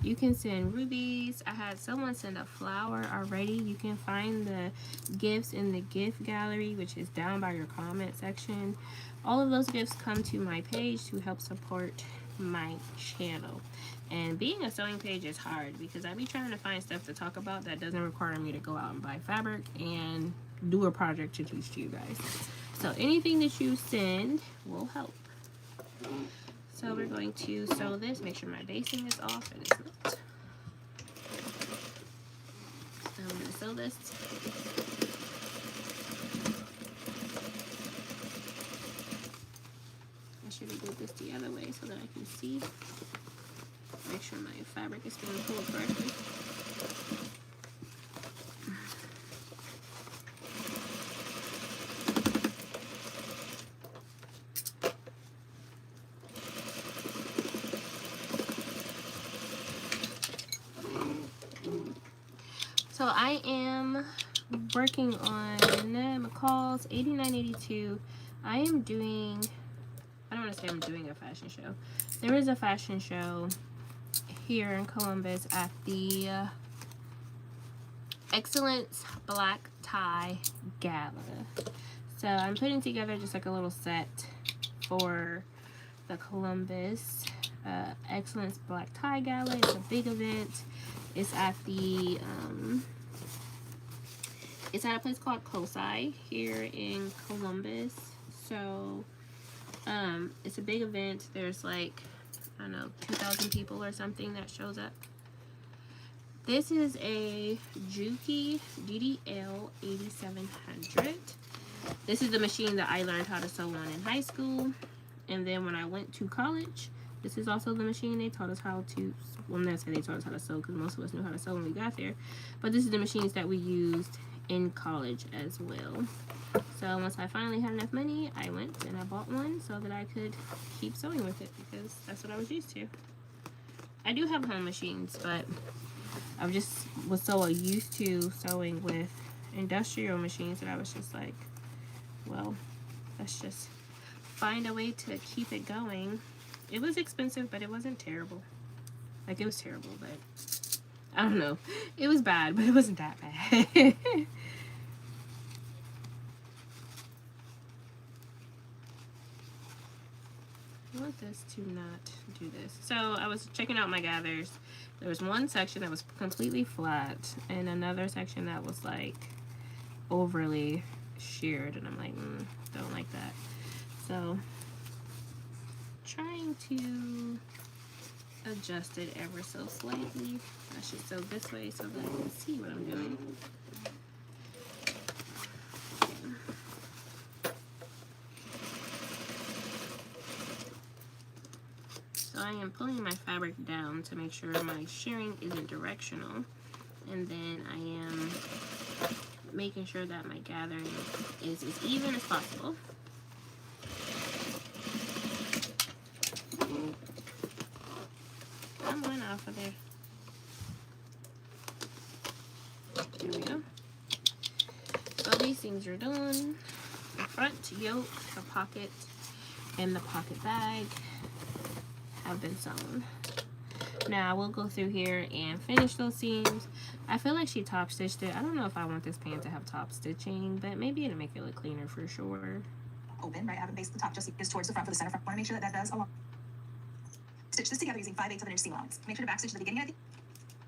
You can send rubies. I had someone send a flower already. You can find the gifts in the gift gallery, which is down by your comment section. All of those gifts come to my page to help support my channel. And being a sewing page is hard because I be trying to find stuff to talk about that doesn't require me to go out and buy fabric and do a project to teach to you guys. So anything that you send will help. So we're going to sew this, make sure my basting is off, and it's not. So I'm going to sew this. I should have did this the other way so that I can see. Make sure my fabric is being pulled correctly. So I am working on McCall's 8982. I am doing, I don't want to say I'm doing a fashion show. There is a fashion show here in Columbus at the Excellence Black Tie Gala. So I'm putting together just like a little set for the Columbus Excellence Black Tie Gala. It's a big event. It's at the it's at a place called COSI here in Columbus. So it's a big event. There's like, I don't know, 2,000 people or something that shows up. This is a Juki DDL 8700. This is the machine that I learned how to sew on in high school. And then when I went to college, this is also the machine they taught us how to, well, I'm not saying they taught us how to sew because most of us knew how to sew when we got there. But this is the machines that we used in college as well. So once I finally had enough money, I went and I bought one so that I could keep sewing with it because that's what I was used to. I do have home machines, but I just was so used to sewing with industrial machines that I was just like, well, let's just find a way to keep it going. It was expensive, but it wasn't terrible. Like, it was terrible, but I don't know. It was bad, but it wasn't that bad. I want this to not do this. So I was checking out my gathers. There was one section that was completely flat and another section that was like overly sheared, and I'm like, don't like that. So trying to adjust it ever so slightly. I should sew this way so that I can see what I'm doing. So I am pulling my fabric down to make sure my shearing isn't directional, and then I am making sure that my gathering is as even as possible. Come on off of there. There we go. So these things are done. The front yoke, the pocket, and the pocket bag have been sewn. Now we'll go through here and finish those seams. I feel like she top stitched it. I don't know if I want this pant to have top stitching, but maybe it'll make it look cleaner for sure. Open, right? I have a base at the top, just is towards the front for the center front. Want to make sure that does along. Stitch this together using 5/8 of an inch seam allowance. Make sure to back stitch at the beginning of the.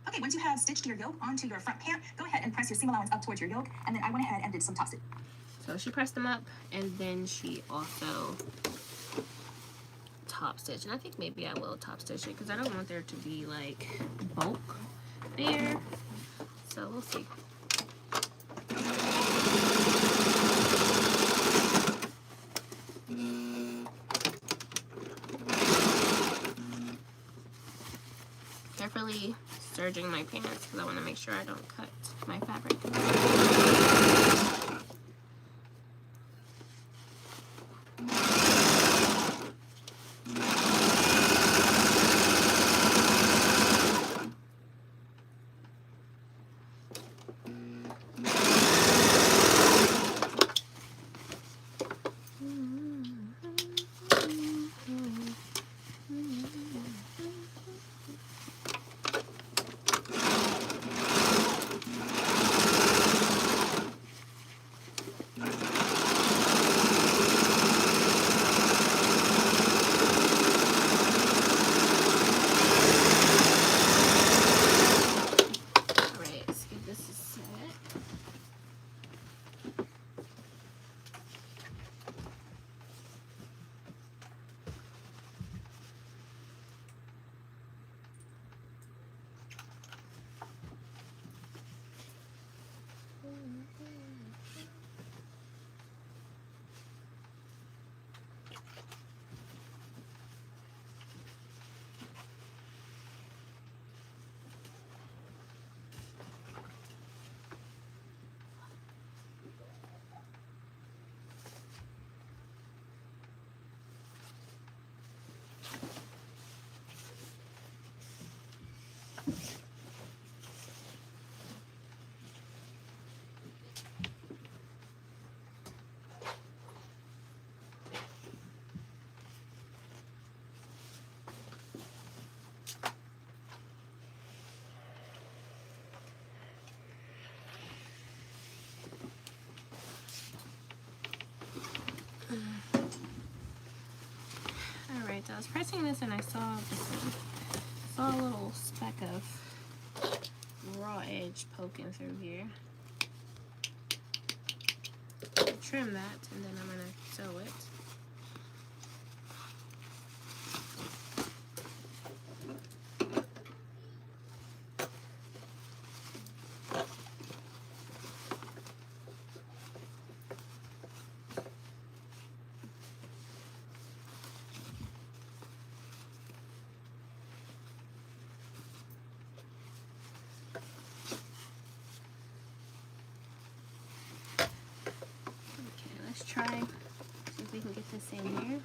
Okay, once you have stitched your yoke onto your front pant, go ahead and press your seam allowance up towards your yoke, and then I went ahead and did some top stitch. So she pressed them up, and then she also top stitch. And I think maybe I will top stitch it because I don't want there to be like bulk there. So we'll see. Carefully serging my pants because I want to make sure I don't cut my fabric. So I was pressing this and I saw this one. I saw a little speck of raw edge poking through here. I'll trim that and then I'm gonna sew it. Let's try, see if we can get this in here.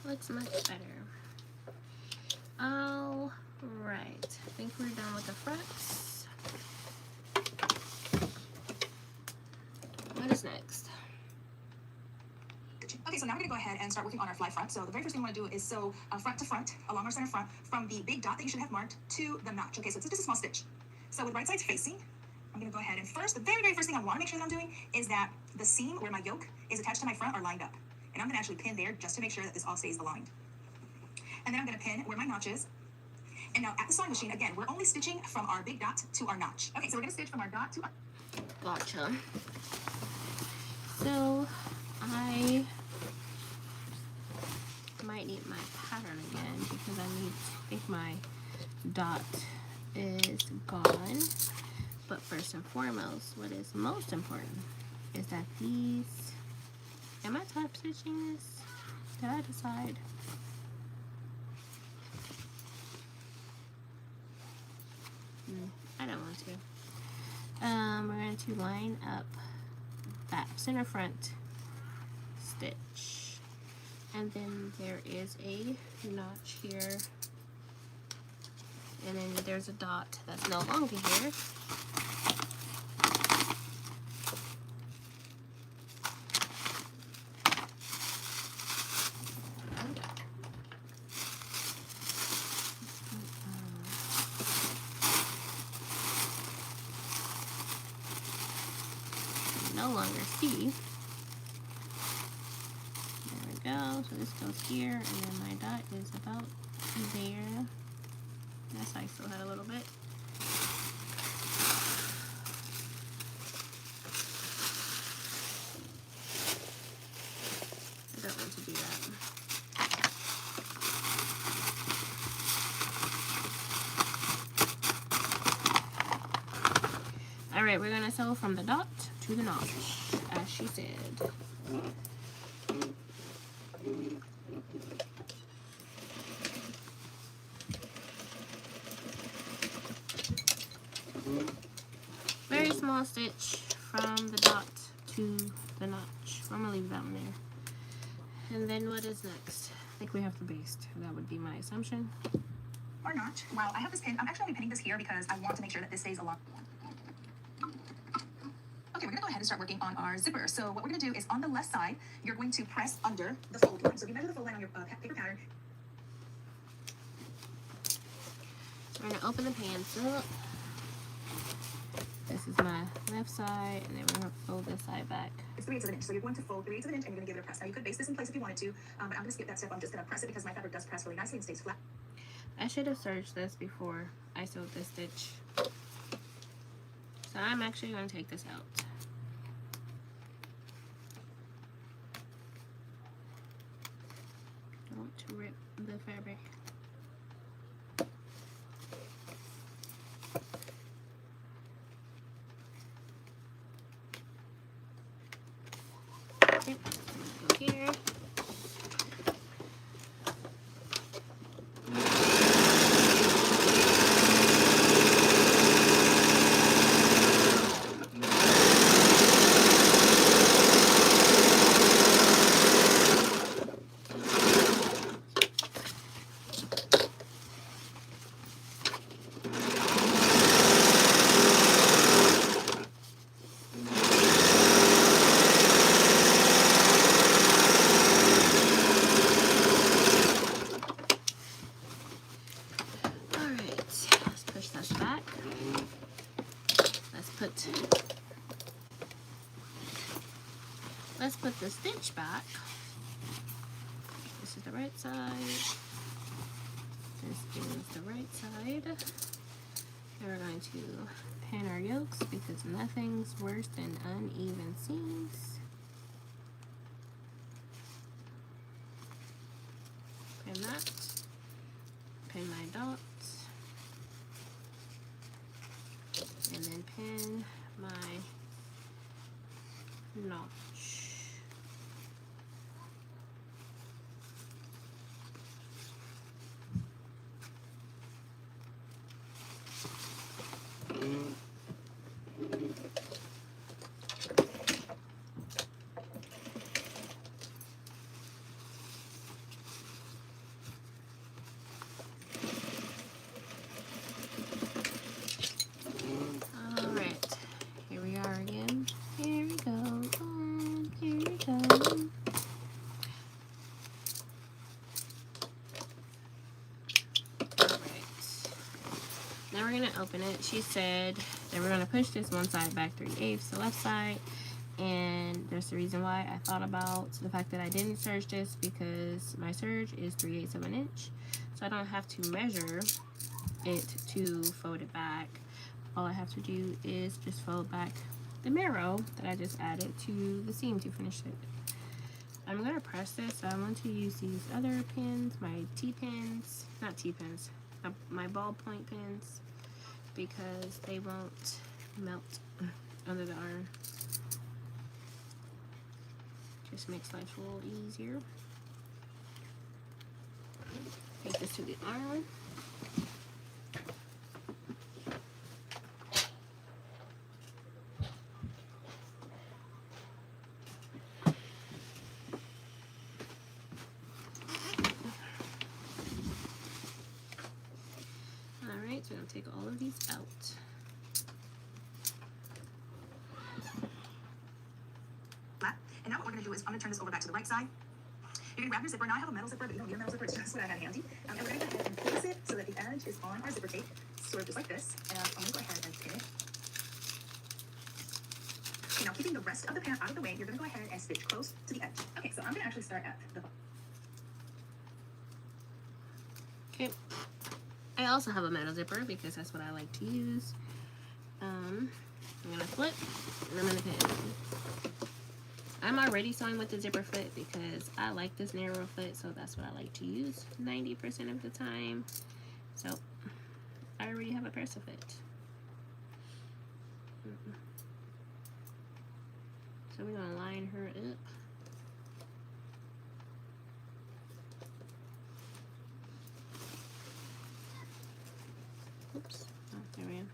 Looks much better. All right, I think we're done with the fronts. What is next? Okay, so now we're gonna go ahead and start working on our fly front. So the very first thing we wanna do is sew front to front along our center front from the big dot that you should have marked to the notch. Okay, so it's just a small stitch. So with right sides facing, I'm gonna go ahead and first, the very first thing I wanna make sure that I'm doing is that the seam where my yoke is attached to my front are lined up. And I'm gonna actually pin there just to make sure that this all stays aligned. And then I'm gonna pin where my notch is. And now at the sewing machine, again, we're only stitching from our big dot to our notch. Okay, so we're gonna stitch from our dot to our... Gotcha. So I might need my pattern again because I think my dot is gone. But first and foremost, what is most important is that these, am I top stitching this? Did I decide? I don't want to. We're going to line up that center front stitch, and then there is a notch here, and then there's a dot that's no longer here. No longer see. There we go. So this goes here, and then my dot is about there. Yes, I still had a little bit. I don't want to do that. All right, we're gonna sew from the dot to the notch, as she said. Very small stitch from the dot to the notch. I'm gonna leave that one there. And then what is next? I think we have to baste. That would be my assumption. Our notch. While I have this pinned, I'm actually only pinning this here because I want to make sure that this stays along. Okay, we're gonna go ahead and start working on our zipper. So what we're gonna do is on the left side, you're going to press under the fold line. So if you measure the fold line on your paper pattern. So we're gonna open the pants up. This is my left side, and then we're gonna fold this side back. It's 3/8 of an inch. So you're going to fold 3/8 of an inch, and you're gonna give it a press. Now you could base this in place if you wanted to, but I'm gonna skip that step. I'm just gonna press it because my fabric does press really nicely and stays flat. I should have searched this before I sewed this stitch. So I'm actually gonna take this out. Don't rip the fabric. Okay, go here. let's put the stitch back. This is the right side. This is the right side. And we're going to pin our yokes because nothing's worse than uneven seams. Pin that. Pin my dots. And then pin my notch. Alright, here we are again. Here we go. Here we go. Alright. Now we're going to open it. She said that we're going to push this one side back 3/8 the left side. And there's the reason why I thought about the fact that I didn't serge this, because my serge is 3/8 of an inch. So I don't have to measure it to fold it back. All I have to do is just fold back the marrow that I just added to the seam to finish it. I'm going to press this, so I'm going to use these other pins, my T-pins, not T-pins, my ballpoint pins, because they won't melt under the iron. Just makes life a little easier. Take this to the iron. Alright, so I'm going to take all of these out. And now what we're going to do is I'm going to turn this over back to the right side. You're going to grab your zipper. Now I have a metal zipper, but you don't need a metal zipper. It's just what I had handy. And we're going to go ahead and place it so that the edge is on our zipper tape, sort of just like this. And I'm going to go ahead and pin it. Okay, now keeping the rest of the pan out of the way, you're going to go ahead and stitch close to the edge. Okay, so I'm going to actually start at the bottom. Okay. I also have a metal zipper because that's what I like to use. I'm going to flip and I'm going to pin. I'm already sewing with the zipper foot because I like this narrow foot, so that's what I like to use 90% of the time. So I already have a press of it. So we're gonna line her up. Oops. Oh, there we go.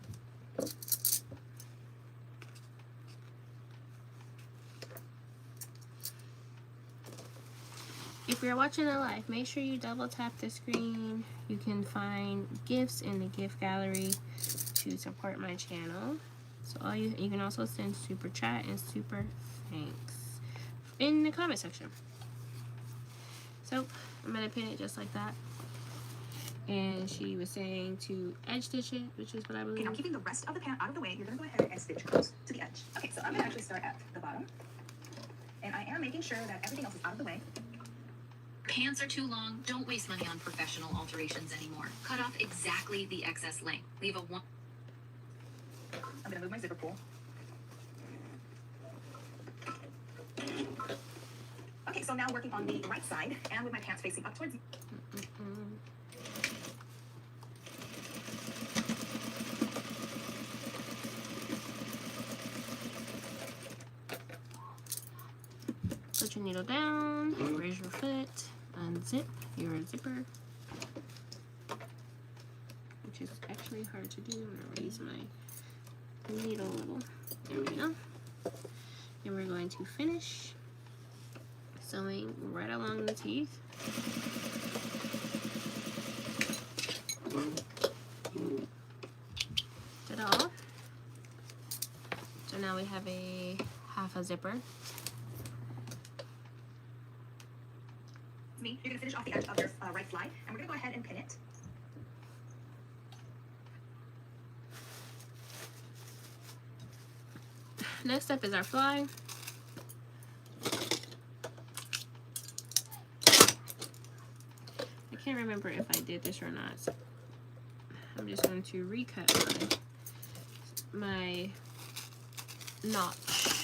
If you're watching it live, make sure you double tap the screen. You can find gifts in the gift gallery to support my channel. So you can also send super chat and super thanks in the comment section. So I'm gonna pin it just like that. And she was saying to edge stitch it, which is what I believe. Okay, now keeping the rest of the pan out of the way, you're going to go ahead and stitch close to the edge. Okay, so I'm going to actually start at the bottom. And I am making sure that everything else is out of the way. Pants are too long. Don't waste money on professional alterations anymore. Cut off exactly the excess length. Leave a one. I'm going to move my zipper pull. Okay, so now working on the right side and with my pants facing up towards you. Put your needle down, raise your foot, unzip your zipper, which is actually hard to do. I'm going to raise my needle a little. There we go. And we're going to finish sewing right along the teeth. Ta-da! So now we have a half a zipper. You're going to finish off the edge of your right fly, and we're going to go ahead and pin it. Next up is our fly. can't remember if I did this or not. So I'm just going to recut my notch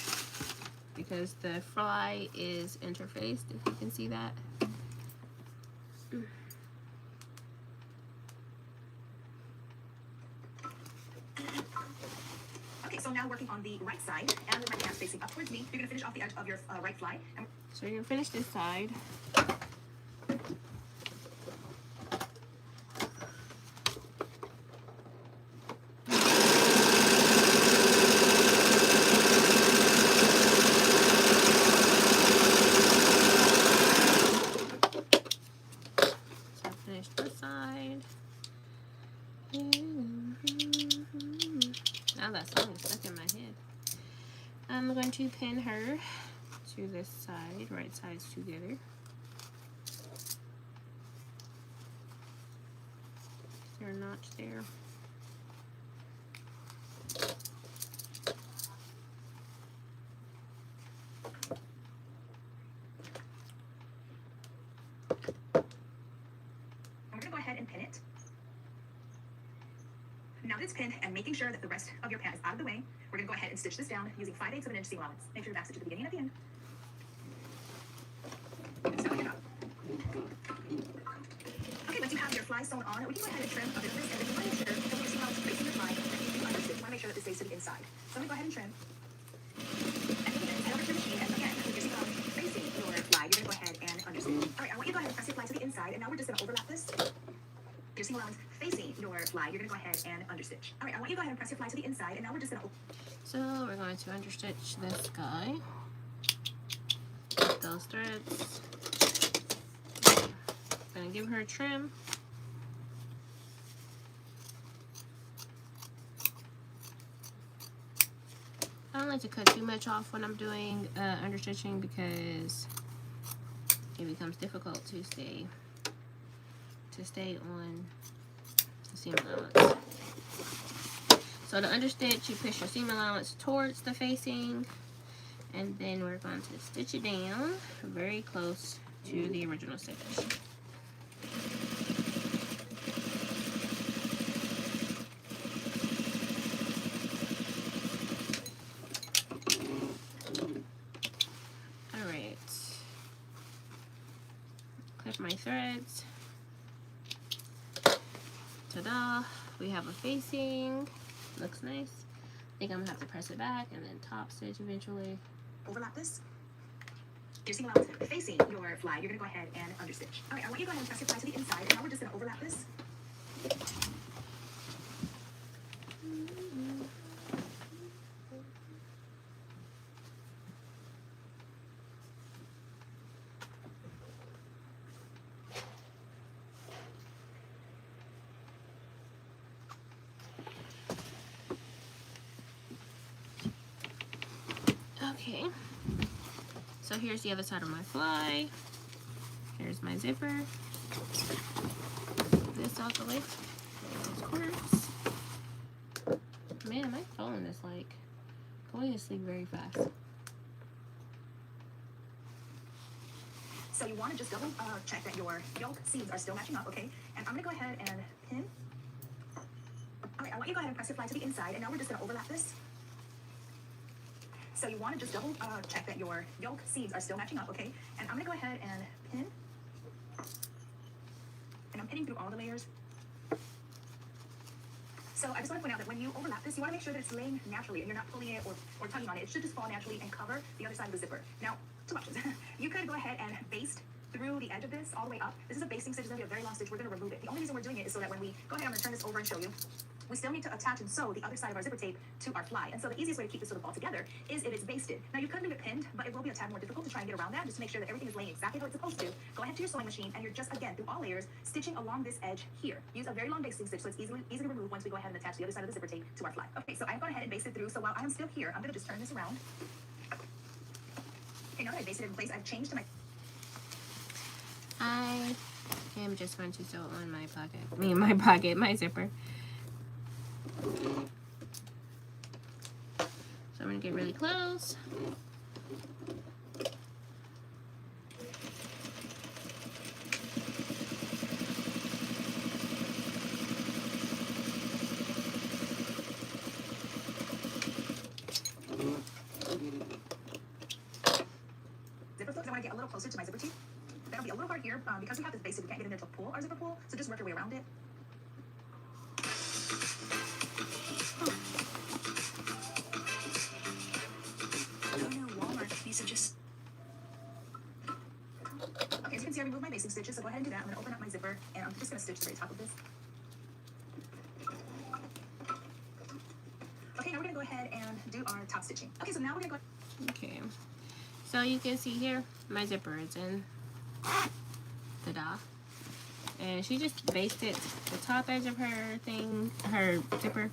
because the fly is interfaced, if you can see that. Okay, so now working on the right side, and with my hands facing up towards me, you're gonna finish off the edge of your right fly. So you're gonna finish this side. So finish this side. Now that song is stuck in my head. I'm going to pin her to this side, right sides together. Is there a notch there? We're gonna go ahead and pin it. Now that it's pinned and making sure that the rest of your pant is out of the way, we're gonna go ahead and stitch this down using 5/8 of an inch seam allowance. Make sure the back stitch at the beginning and at the end. Sew it up. Okay, once you have your fly sewn on, we can go ahead and trim a bit of this, and then you want to make sure that when your seam allowance is facing the fly, that you understitch. You want to make sure that this stays to the inside. So I'm gonna go ahead and trim. And then head over to the machine, and again, with your seam allowance facing your fly, you're gonna go ahead and understitch. All right, I want you to go ahead and press your fly to the inside, and now we're just gonna overlap this. Your seam allowance facing your fly, you're gonna go ahead and understitch. All right, I want you to go ahead and press your fly to the inside, and now we're just gonna. So we're going to understitch this guy with those threads. Gonna give her a trim. I don't like to cut too much off when I'm doing understitching because it becomes difficult to stay on the seam allowance. So to understitch, you push your seam allowance towards the facing, and then we're going to stitch it down very close to the original stitch. Alright. Clip my threads. Ta-da! We have a facing. Looks nice. I think I'm gonna have to press it back and then top stitch eventually. Overlap this. Your seam allowance facing your fly, you're gonna go ahead and understitch. All right, I want you to go ahead and press your fly to the inside, and now we're just gonna overlap this. Okay. So here's the other side of my fly. Here's my zipper. This out the way. Of course. Man, my phone is like going to sleep very fast. So you want to just double check that your yoke seams are still matching up, okay? And I'm gonna go ahead and pin. All right, I want you to go ahead and press your fly to the inside, and now we're just gonna overlap this. So you want to just double check that your yoke seams are still matching up, okay? And I'm gonna go ahead and pin. And I'm pinning through all the layers. So I just want to point out that when you overlap this, you want to make sure that it's laying naturally and you're not pulling it or tugging on it. It should just fall naturally and cover the other side of the zipper. Now, two options. You could go ahead and baste through the edge of this all the way up. This is a basting stitch. It's going to be a very long stitch. We're going to remove it. The only reason we're doing it is so that when we go ahead, I'm going to turn this over and show you. We still need to attach and sew the other side of our zipper tape to our fly. And so the easiest way to keep this sort of all together is if it's basted. Now you could leave it pinned, but it will be a tad more difficult to try and get around that, just to make sure that everything is laying exactly how it's supposed to. Go ahead to your sewing machine and you're just, again, through all layers, stitching along this edge here. Use a very long basting stitch so it's easy to remove once we go ahead and attach the other side of the zipper tape to our fly. Okay, so I've gone ahead and basted through. So while I'm still here, I'm going to just turn this around. Okay, now that I basted it in place, I've changed to my... I am just going to sew on my my zipper. So I'm going to get really close. I get a little closer to my zipper teeth. That'll be a little hard here because we have this basic, we can't get in there to pull our zipper pull, so just work your way around it. Oh no, Walmart. These are just. Okay, as you can see, I removed my basic stitches, so go ahead and do that. I'm going to open up my zipper, and I'm just going to stitch the very top of this. Okay, now we're going to go ahead and do our top stitching. Okay, so now we're going to go. Okay, so you can see here my zipper is in. Ta-da. And she just basted the top edge of her zipper,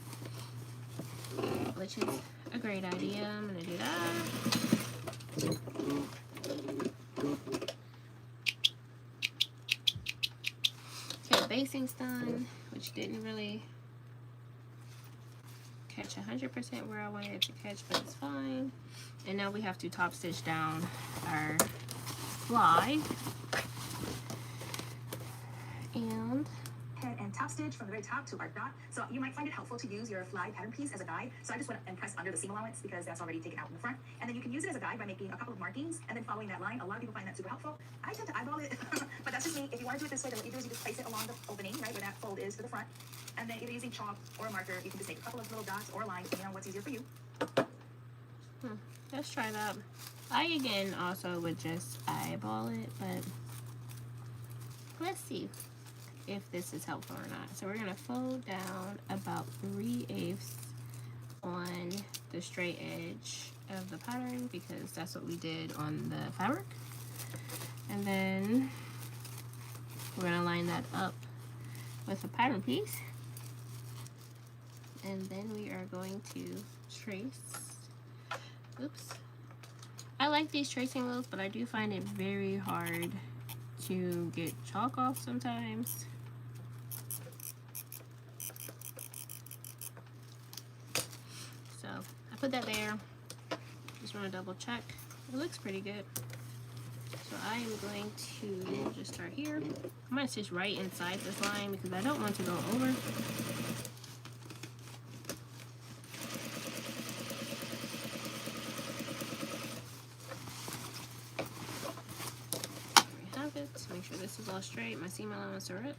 which is a great idea. I'm gonna do that. Okay, basting's done, which didn't really catch 100% where I wanted it to catch, but it's fine. And now we have to top stitch down our fly. And top stitch from the very top to our dot. So you might find it helpful to use your fly pattern piece as a guide. So I just went and pressed under the seam allowance because that's already taken out in the front. And then you can use it as a guide by making a couple of markings and then following that line. A lot of people find that super helpful. I tend to eyeball it, but that's just me. If you want to do it this way, then what you do is you just place it along the opening, right, where that fold is for the front. And then either using chalk or a marker, you can just make a couple of little dots or lines, depending on what's easier for you. Let's try that. I again also would just eyeball it, but let's see if this is helpful or not. So we're gonna fold down about 3/8 on the straight edge of the pattern because that's what we did on the fabric. And then we're gonna line that up with a pattern piece. And then we are going to trace. Oops. I like these tracing wheels, but I do find it very hard to get chalk off sometimes. So I put that there. Just want to double check. It looks pretty good. So I am going to just start here. I'm going to stitch right inside this line because I don't want to go over. There we have it. Make sure this is all straight. My seam allowance are up.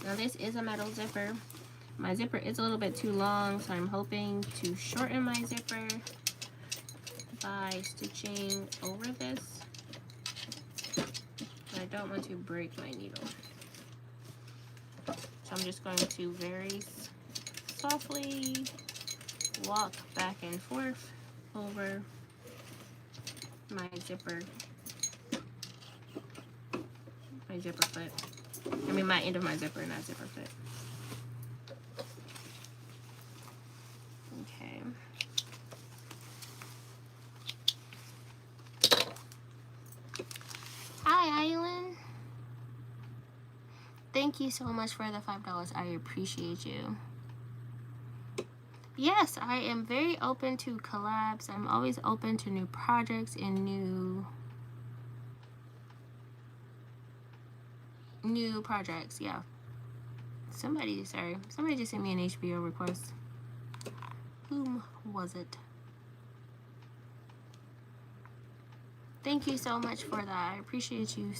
Now this is a metal zipper. My zipper is a little bit too long, so I'm hoping to shorten my zipper by stitching over this. But I don't want to break my needle. So I'm just going to very softly walk back and forth over my zipper foot. I mean my end of my zipper, not zipper foot. Okay. Hi, Island. Thank you so much for the $5. I appreciate you. Yes, I am very open to collabs. I'm always open to new projects and new projects. Yeah. Somebody just sent me an HBO request. Whom was it? Thank you so much for that. I appreciate you.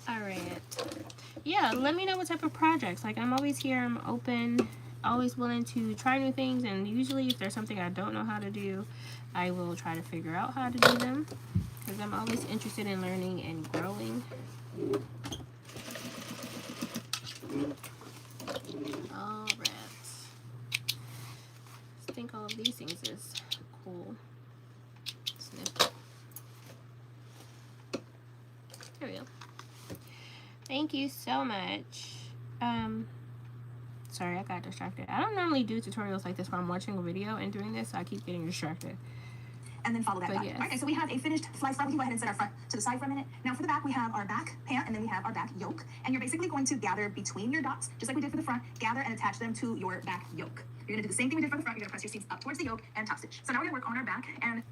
Alright. Yeah, let me know what type of projects. Like, I'm always here. I'm open. Always willing to try new things. And usually if there's something I don't know how to do, I will try to figure out how to do them. Because I'm always interested in learning and growing. Alright. I think all of these things is cool. Snip. There we go. Thank you so much. Sorry, I got distracted. I don't normally do tutorials like this while I'm watching a video and doing this, so I keep getting distracted. and then follow that But back. yes. Okay, so we have a finished fly front. We can go ahead and set our front to the side for a minute. Now for the back, we have our back pant, and then we have our back yoke. And you're basically going to gather between your dots, just like we did for the front, gather and attach them to your back yoke. You're gonna do the same thing we did for the front. You're gonna press your seams up towards the yoke and top stitch. So now we're gonna work on our back, and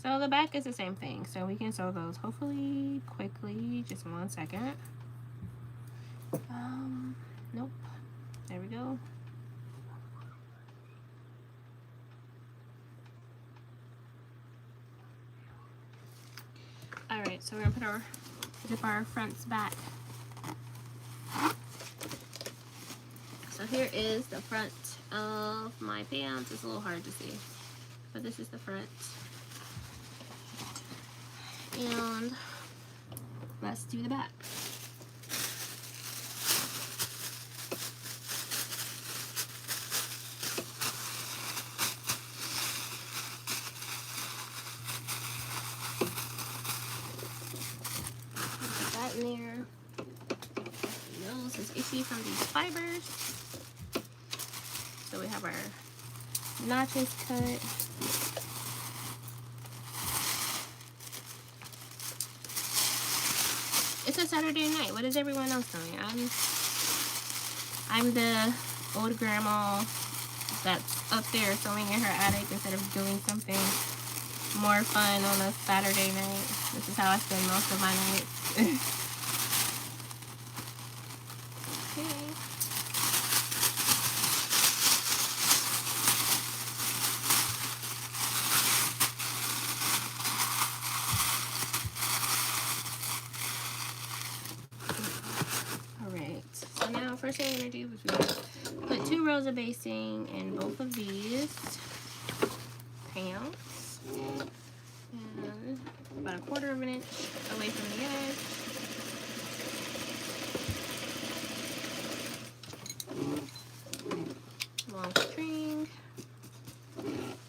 so the back is the same thing. So we can sew those hopefully quickly. Just 1 second. Nope. There we go. Alright, so we're gonna zip our fronts back. So here is the front of my pants. It's a little hard to see, but this is the front. And let's do the back. Put that in there. Nose is itchy from these fibers. So we have our notches cut. It's a Saturday night. What is everyone else doing? I'm the old grandma that's up there sewing in her attic instead of doing something more fun on a Saturday night. This is how I spend most of my nights. Okay. Alright, so now first thing I'm going to do is we're going to put 2 rows of basting in both of these pants. And about 1/4 of an inch away from the edge. Long string.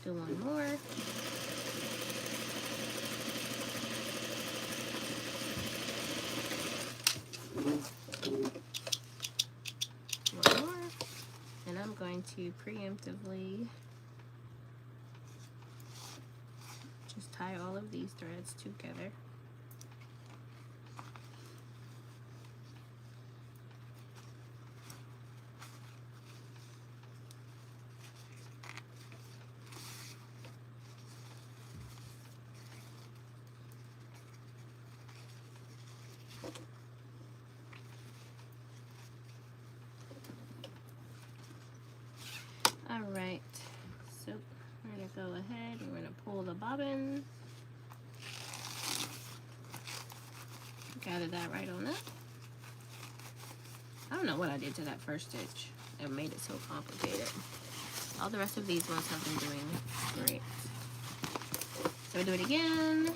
Do 1 more. One more. And I'm going to preemptively just tie all of these threads together. Alright, so we're going to go ahead and we're going to pull the bobbin. Gather that right on up. I don't know what I did to that first stitch that made it so complicated. All the rest of these ones have been doing great. So we do it again.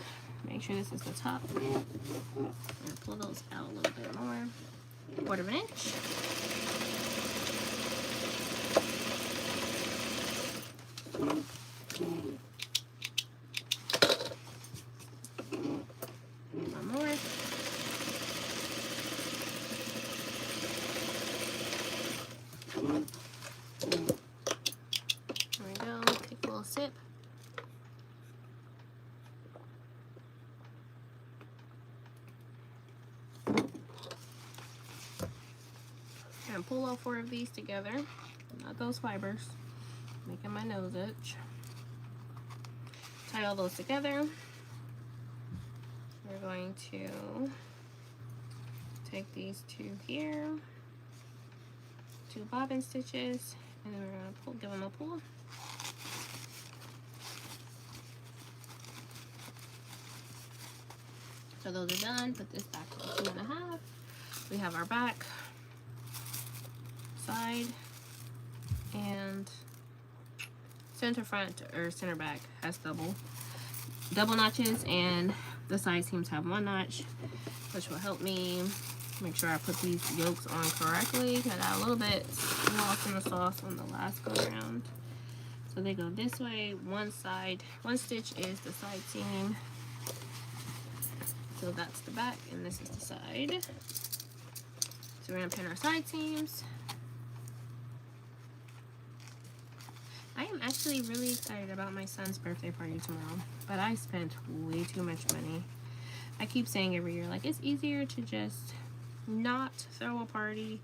Make sure this is the top. I'm going to pull those out a little bit more. 1/4 of an inch. One more. There we go. Take a little sip. And pull all 4 of these together. Not those fibers. Making my nose itch. Tie all those together. We're going to take these 2 here, 2 bobbin stitches, and then we're going to pull, give them a pull. So those are done. Put this back to 2.5. We have our back, side, and center front or center back has double notches, and the side seams have 1 notch, which will help me make sure I put these yokes on correctly. I got a little bit lost in the sauce on the last go around. So they go this way. One stitch is the side seam. So that's the back, and this is the side. So we're gonna pin our side seams. I am actually really excited about my son's birthday party tomorrow, but I spent way too much money. I keep saying every year, like, it's easier to just not throw a party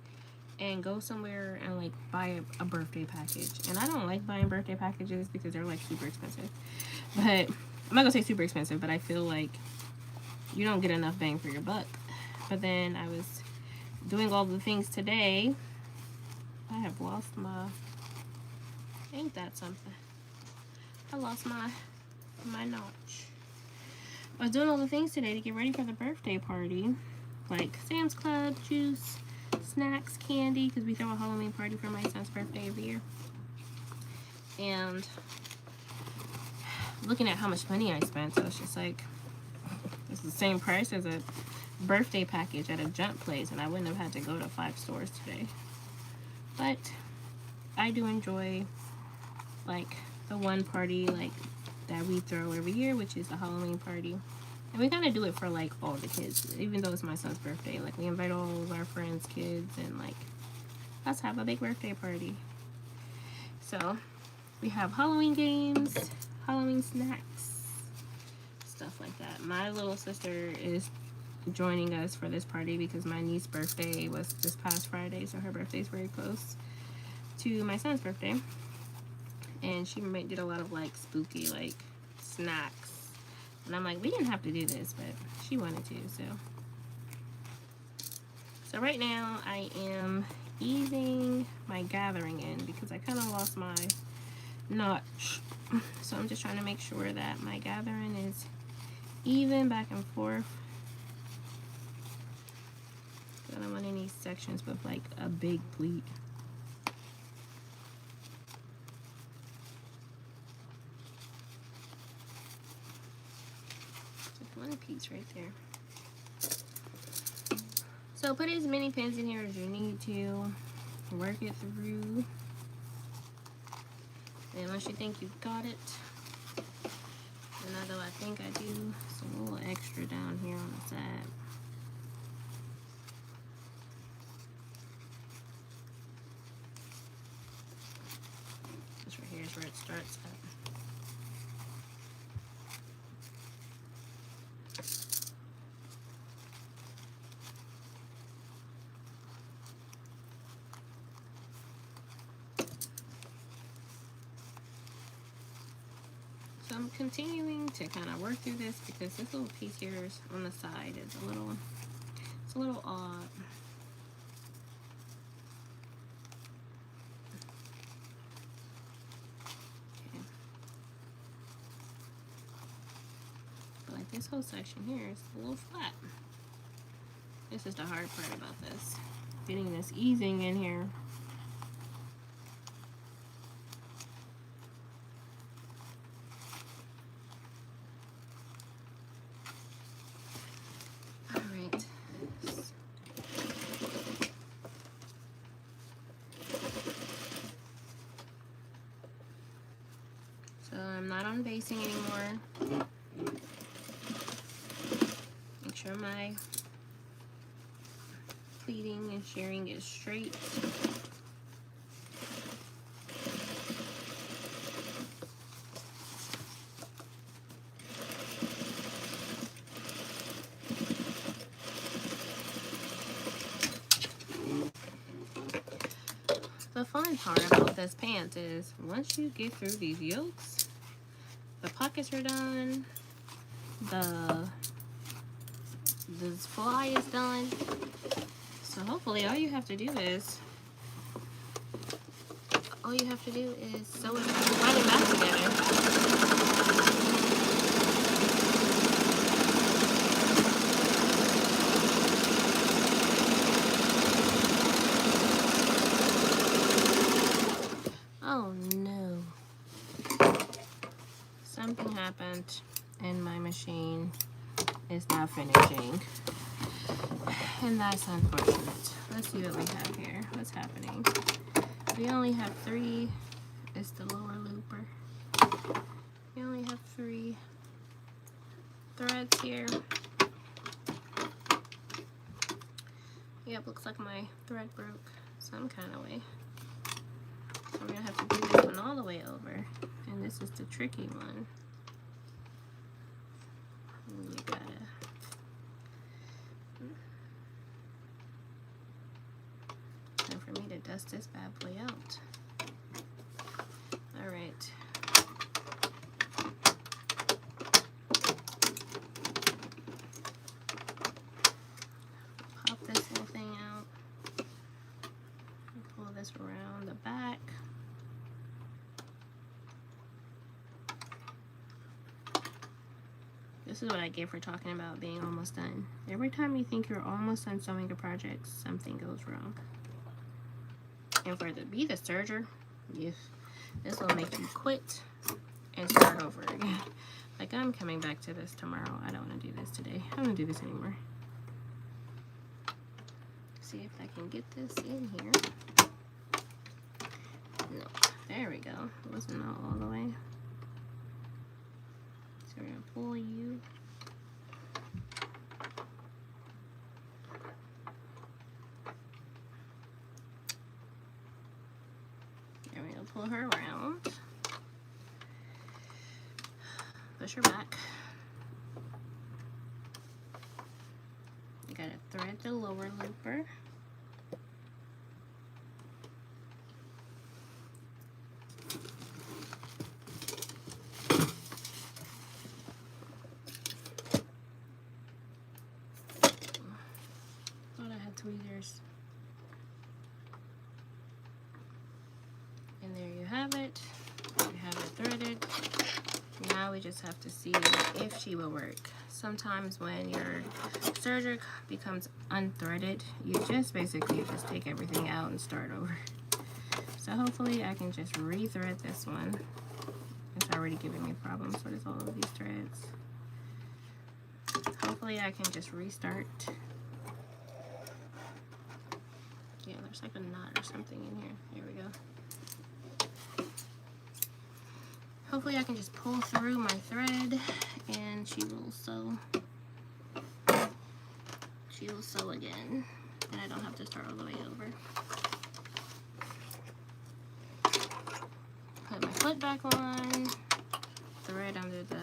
and go somewhere and like buy a birthday package. And I don't like buying birthday packages because they're like super expensive. But I'm not gonna say super expensive, but I feel like you don't get enough bang for your buck. But then I was doing all the things today. I have lost my, ain't that something? I lost my notch. I was doing all the things today to get ready for the birthday party, like Sam's Club, juice, snacks, candy, because we throw a Halloween party for my son's birthday every year. And looking at how much money I spent, so it's just like, it's the same price as a birthday package at a junk place, and I wouldn't have had to go to 5 stores today. But I do enjoy like the one party like that we throw every year, which is the Halloween party. And we kind of do it for like all the kids, even though it's my son's birthday. Like we invite all of our friends' kids and like let's have a big birthday party. So we have Halloween games, Halloween snacks, stuff like that. My little sister is joining us for this party because my niece's birthday was this past Friday, so her birthday is very close to my son's birthday. And she did a lot of like spooky like snacks, and I'm like, we didn't have to do this, but she wanted to. So right now I am easing my gathering in because I kind of lost my notch, so I'm just trying to make sure that my gathering is even back and forth. I don't want any sections with like a big pleat. Just one piece right there. So put as many pins in here as you need to. Work it through. And once you think you've got it, and although I think I do, some little extra down here on the side. This right here is where it starts at. So I'm continuing to kind of work through this because this little piece here is on the side is a little odd. Okay. But like this whole section here is a little flat. This is the hard part about this. Getting this easing in here. So I'm not on basing anymore. Make sure my pleating and shearing is straight. The fun part about this pant is once you get through these yokes, the pockets are done, the fly is done. So hopefully all you have to do is sew it, run it back together. Oh no. Something happened and my machine is not finishing. And that's unfortunate. Let's see what we have here. What's happening? We only have 3. It's the lower looper. We only have 3 threads here. Yep, looks like my thread broke some kind of way. So we're gonna have to do this one all the way over. And this is the tricky one. You gotta. And for me to dust this bad boy out. All right. Pop this whole thing out. Pull this around the back. This is what I get for talking about being almost done. Every time you think you're almost done sewing a project, something goes wrong. And for be the serger, yes, this will make you quit and start over again. Like, I'm coming back to this tomorrow. I don't want to do this today. I don't want to do this anymore. See if I can get this in here. No, there we go. It wasn't all the way. So we're gonna pull you. There we go. Pull her around. Push her back. You gotta thread the lower looper. Thought I had tweezers. And there you have it. You have it threaded. Now we just have to see if she will work. Sometimes when your serger becomes unthreaded, you just basically just take everything out and start over. So hopefully I can just re-thread this one. It's already giving me problems with all of these threads. Hopefully I can just restart. Yeah, there's like a knot or something in here. There we go. Hopefully I can just pull through my thread and she will sew. She will sew again. And I don't have to start all the way over. Put my foot back on. Thread under the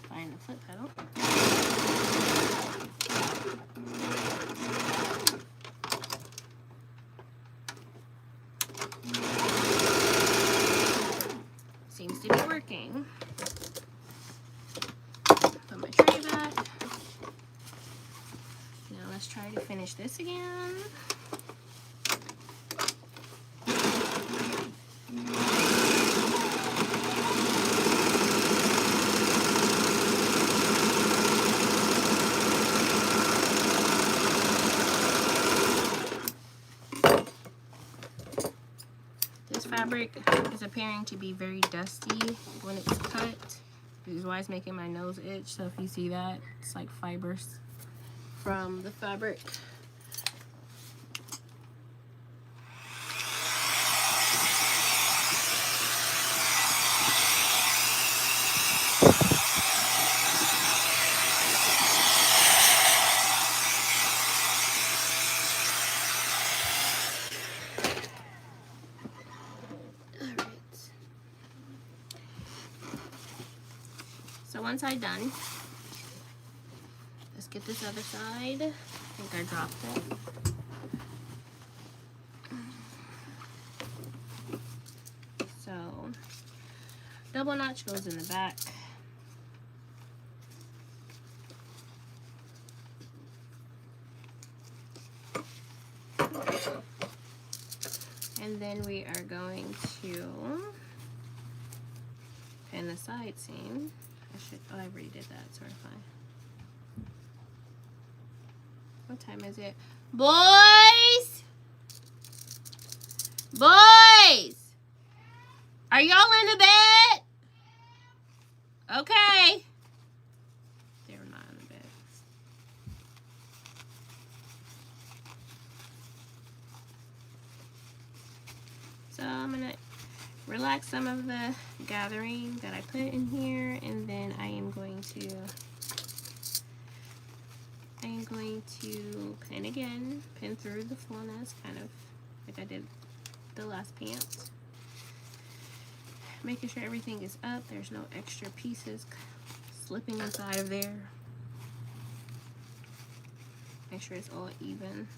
find the foot pedal. Seems to be working. Put my tray back. Now let's try to finish this again. Fabric is appearing to be very dusty when it's cut. This is why it's making my nose itch. So if you see that, it's like fibers from the fabric. So once I'm done, let's get this other side. I think I dropped it. So double notch goes in the back. And then we are going to pin the side seam. I already did that, so we're fine. What time is it? Boys! Boys! Are y'all in the bed? Okay. They're not in the bed. So I'm gonna relax some of the gathering that I put in here, and then I am going to pin again, pin through the fullness, kind of like I did the last pants. Making sure everything is up, there's no extra pieces slipping inside of there. Make sure it's all even.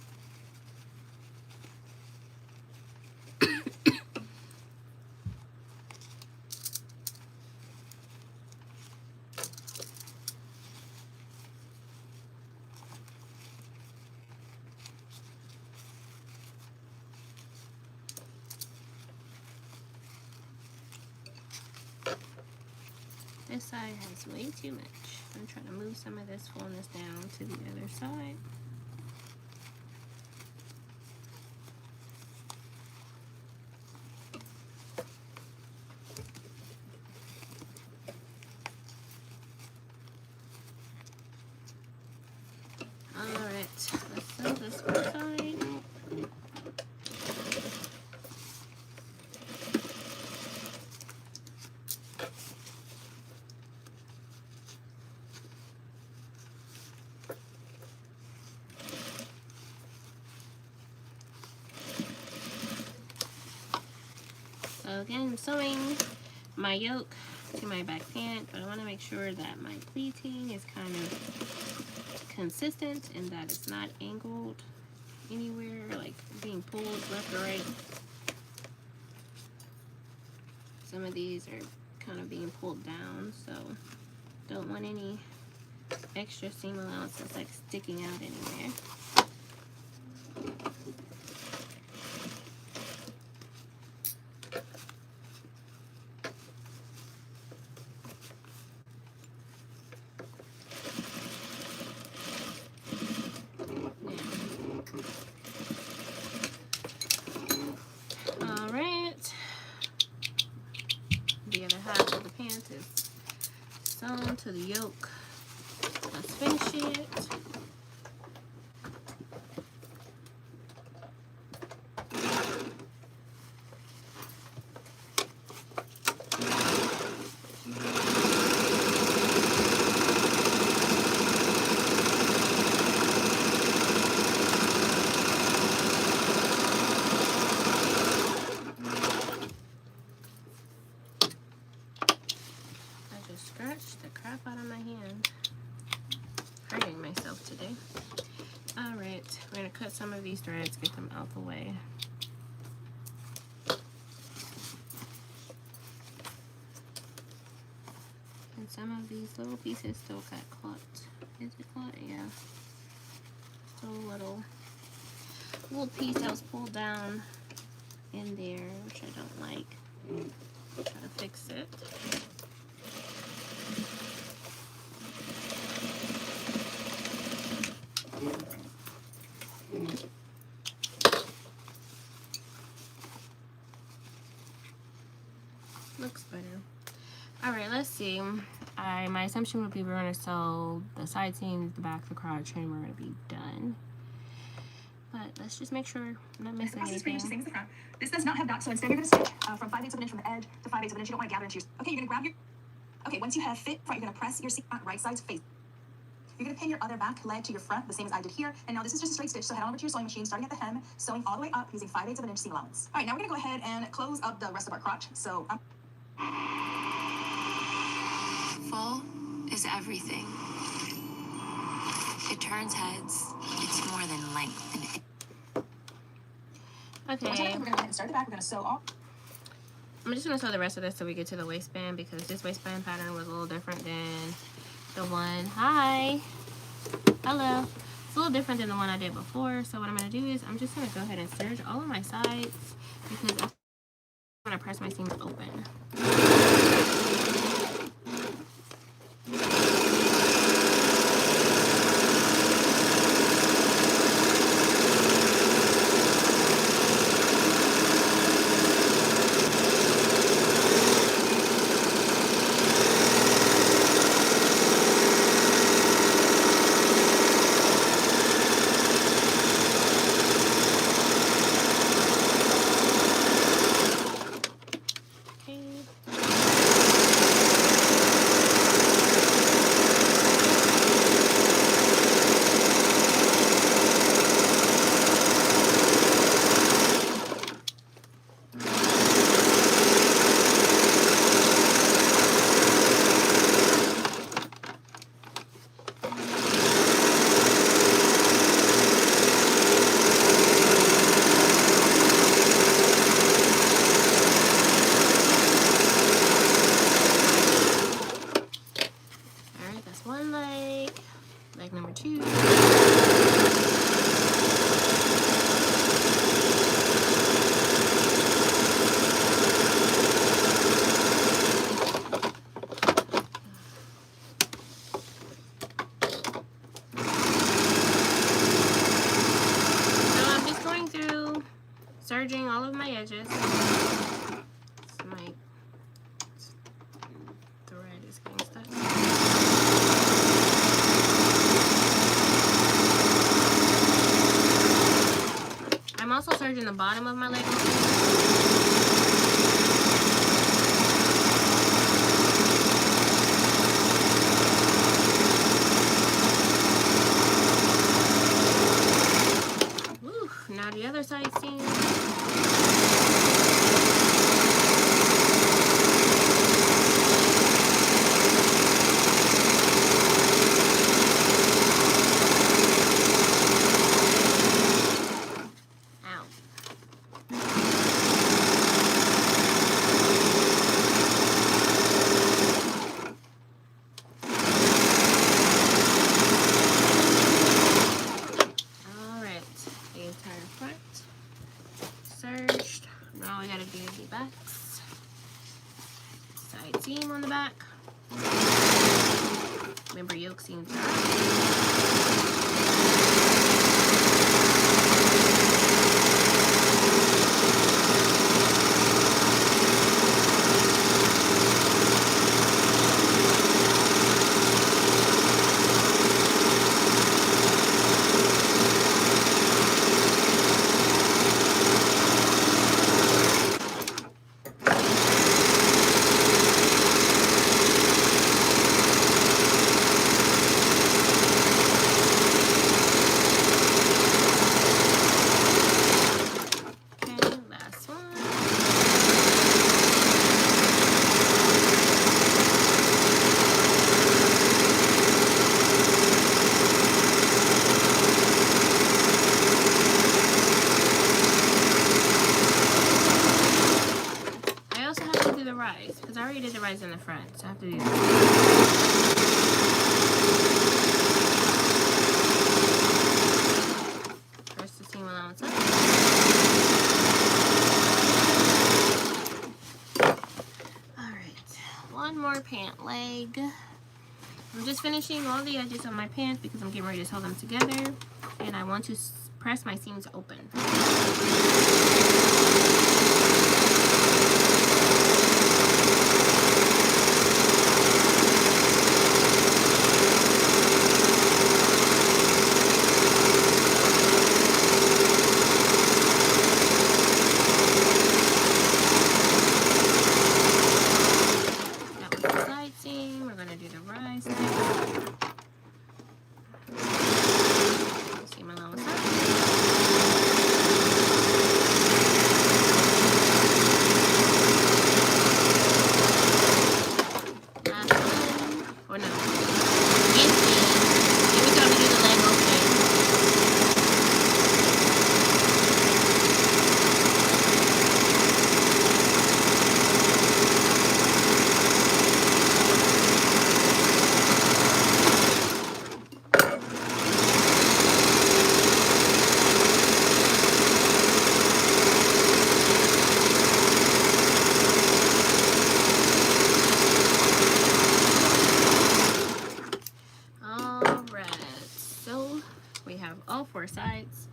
This side has way too much. I'm trying to move some of this fullness down to the other side. Alright, let's sew this one side. So again, I'm sewing my yoke to my back pant, but I want to make sure that my pleating is kind of consistent and that it's not angled anywhere, like being pulled left or right. Some of these are kind of being pulled down, so don't want any extra seam allowances like sticking out anywhere. The other half of the pants is sewn to the yoke. Let's finish it. Scratched the crap out of my hand. Hurting myself today. Alright, we're going to cut some of these threads, get them out the way. And some of these little pieces still got caught. Is it caught? Yeah. Still a little piece that was pulled down in there, which I don't like. Try to fix it. Looks better. Alright, let's see. My assumption would be we're going to sew the side seams, the back, the crotch, and we're going to be done. But let's just make sure I'm not missing anything. This does not have dots, so instead you're going to stitch from 5/8 of an inch from the edge to 5/8 of an inch. You don't want to gather into your... Okay, you're going to grab your... Okay, once you have fit front, you're going to press your seam front right side's face. You're going to pin your other back leg to your front, the same as I did here. And now this is just a straight stitch, so head on over to your sewing machine, starting at the hem, sewing all the way up using 5/8 of an inch seam allowance. All right, now we're going to go ahead and close up the rest of our crotch. So... Full is everything. It turns heads. It's more than length. Okay. We're going to go ahead and start the back. We're going to sew all... I'm just going to sew the rest of this till we get to the waistband, because this waistband pattern was a little different than the one... Hi! Hello! It's a little different than the one I did before, so what I'm going to do is I'm just going to go ahead and serge all of my sides, because I'm going to press my seams open. serging the bottom of my leg. Woo, now the other side seam. Serged. Now I gotta do the backs. Side seam on the back. Remember, yoke seams are because I already did the rise in the front, so I have to do that. First the seam allowance up. Alright, one more pant leg. I'm just finishing all the edges of my pants because I'm getting ready to sew them together, and I want to press my seams open. All four sides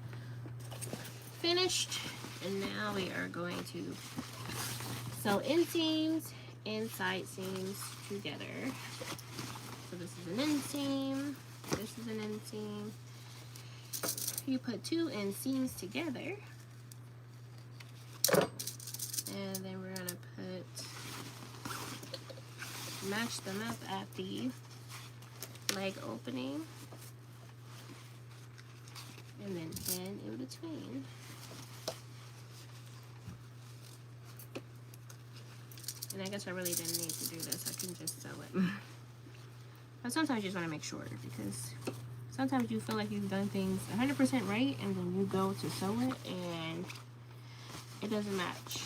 finished, and now we are going to sew inseams and side seams together. So this is an inseam, this is an inseam. You put two inseams together, and then we're gonna match them up at the leg opening, and then pin in between. And I guess I really didn't need to do this. I can just sew it. But sometimes you just want to make sure, because sometimes you feel like you've done things 100% right, and then you go to sew it and it doesn't match.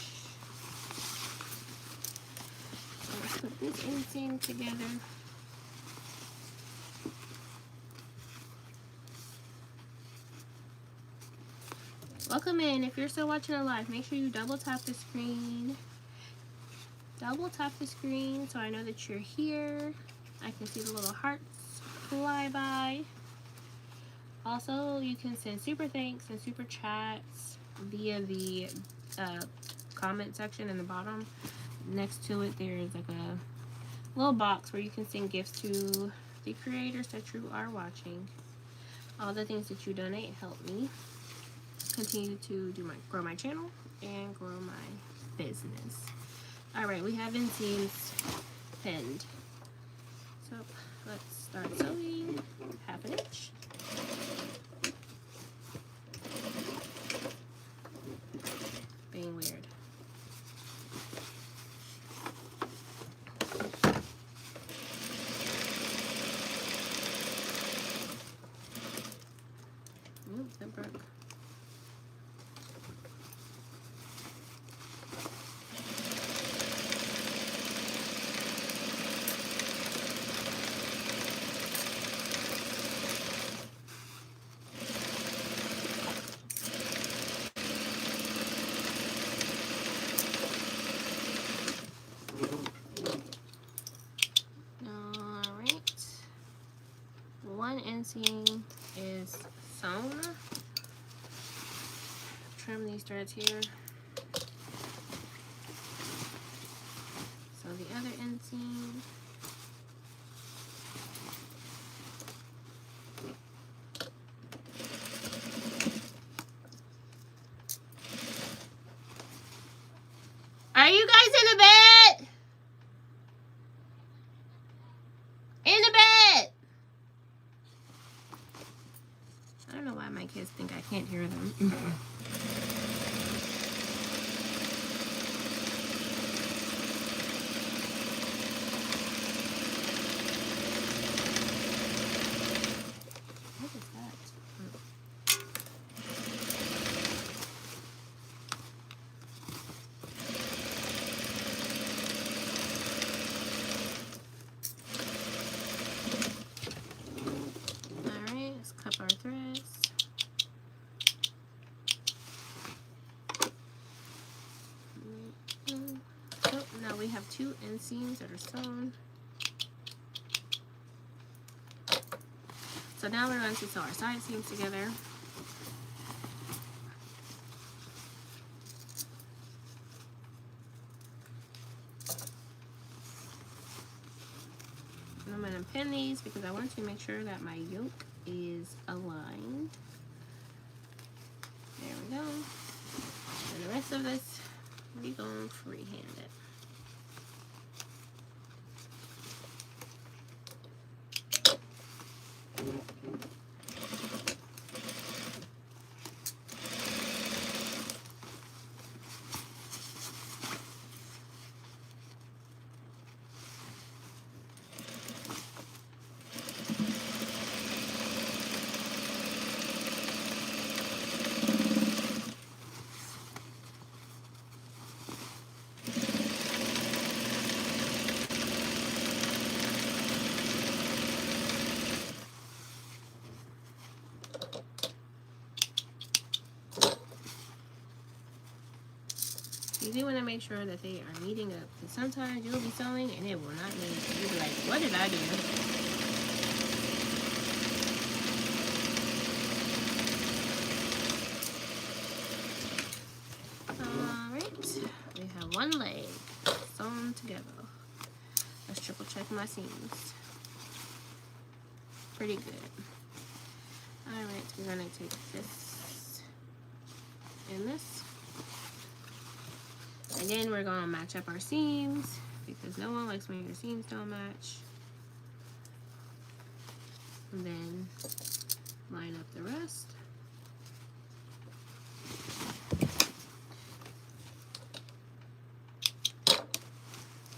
So let's put this inseam together. Welcome in. If you're still watching it live, make sure you double tap the screen. Double tap the screen so I know that you're here. I can see the little hearts fly by. Also, you can send super thanks and super chats via the comment section in the bottom. Next to it, there's like a little box where you can send gifts to the creators that you are watching. All the things that you donate help me continue to grow my channel and grow my business. All right, we have inseams pinned. So let's start sewing 1/2 inch. Being weird. Oop, that broke. One inseam is sewn. Trim these threads here. So the other inseam. Are you guys in the bed? In the bed! I don't know why my kids think I can't hear them. What is that? Alright, let's cup our threads. Oh, now we have 2 inseams that are sewn. So now we're going to sew our side seams together. And I'm going to pin these because I want to make sure that my yoke is aligned. There we go. And the rest of this, we're going to freehand it. You do want to make sure that they are meeting up, because sometimes you'll be sewing and it will not meet. You'll be like, what did I do? Alright, we have one leg sewn together. Let's triple check my seams. Pretty good. Alright, we're going to take this and this. And then we're going to match up our seams because no one likes when your seams don't match. And then line up the rest.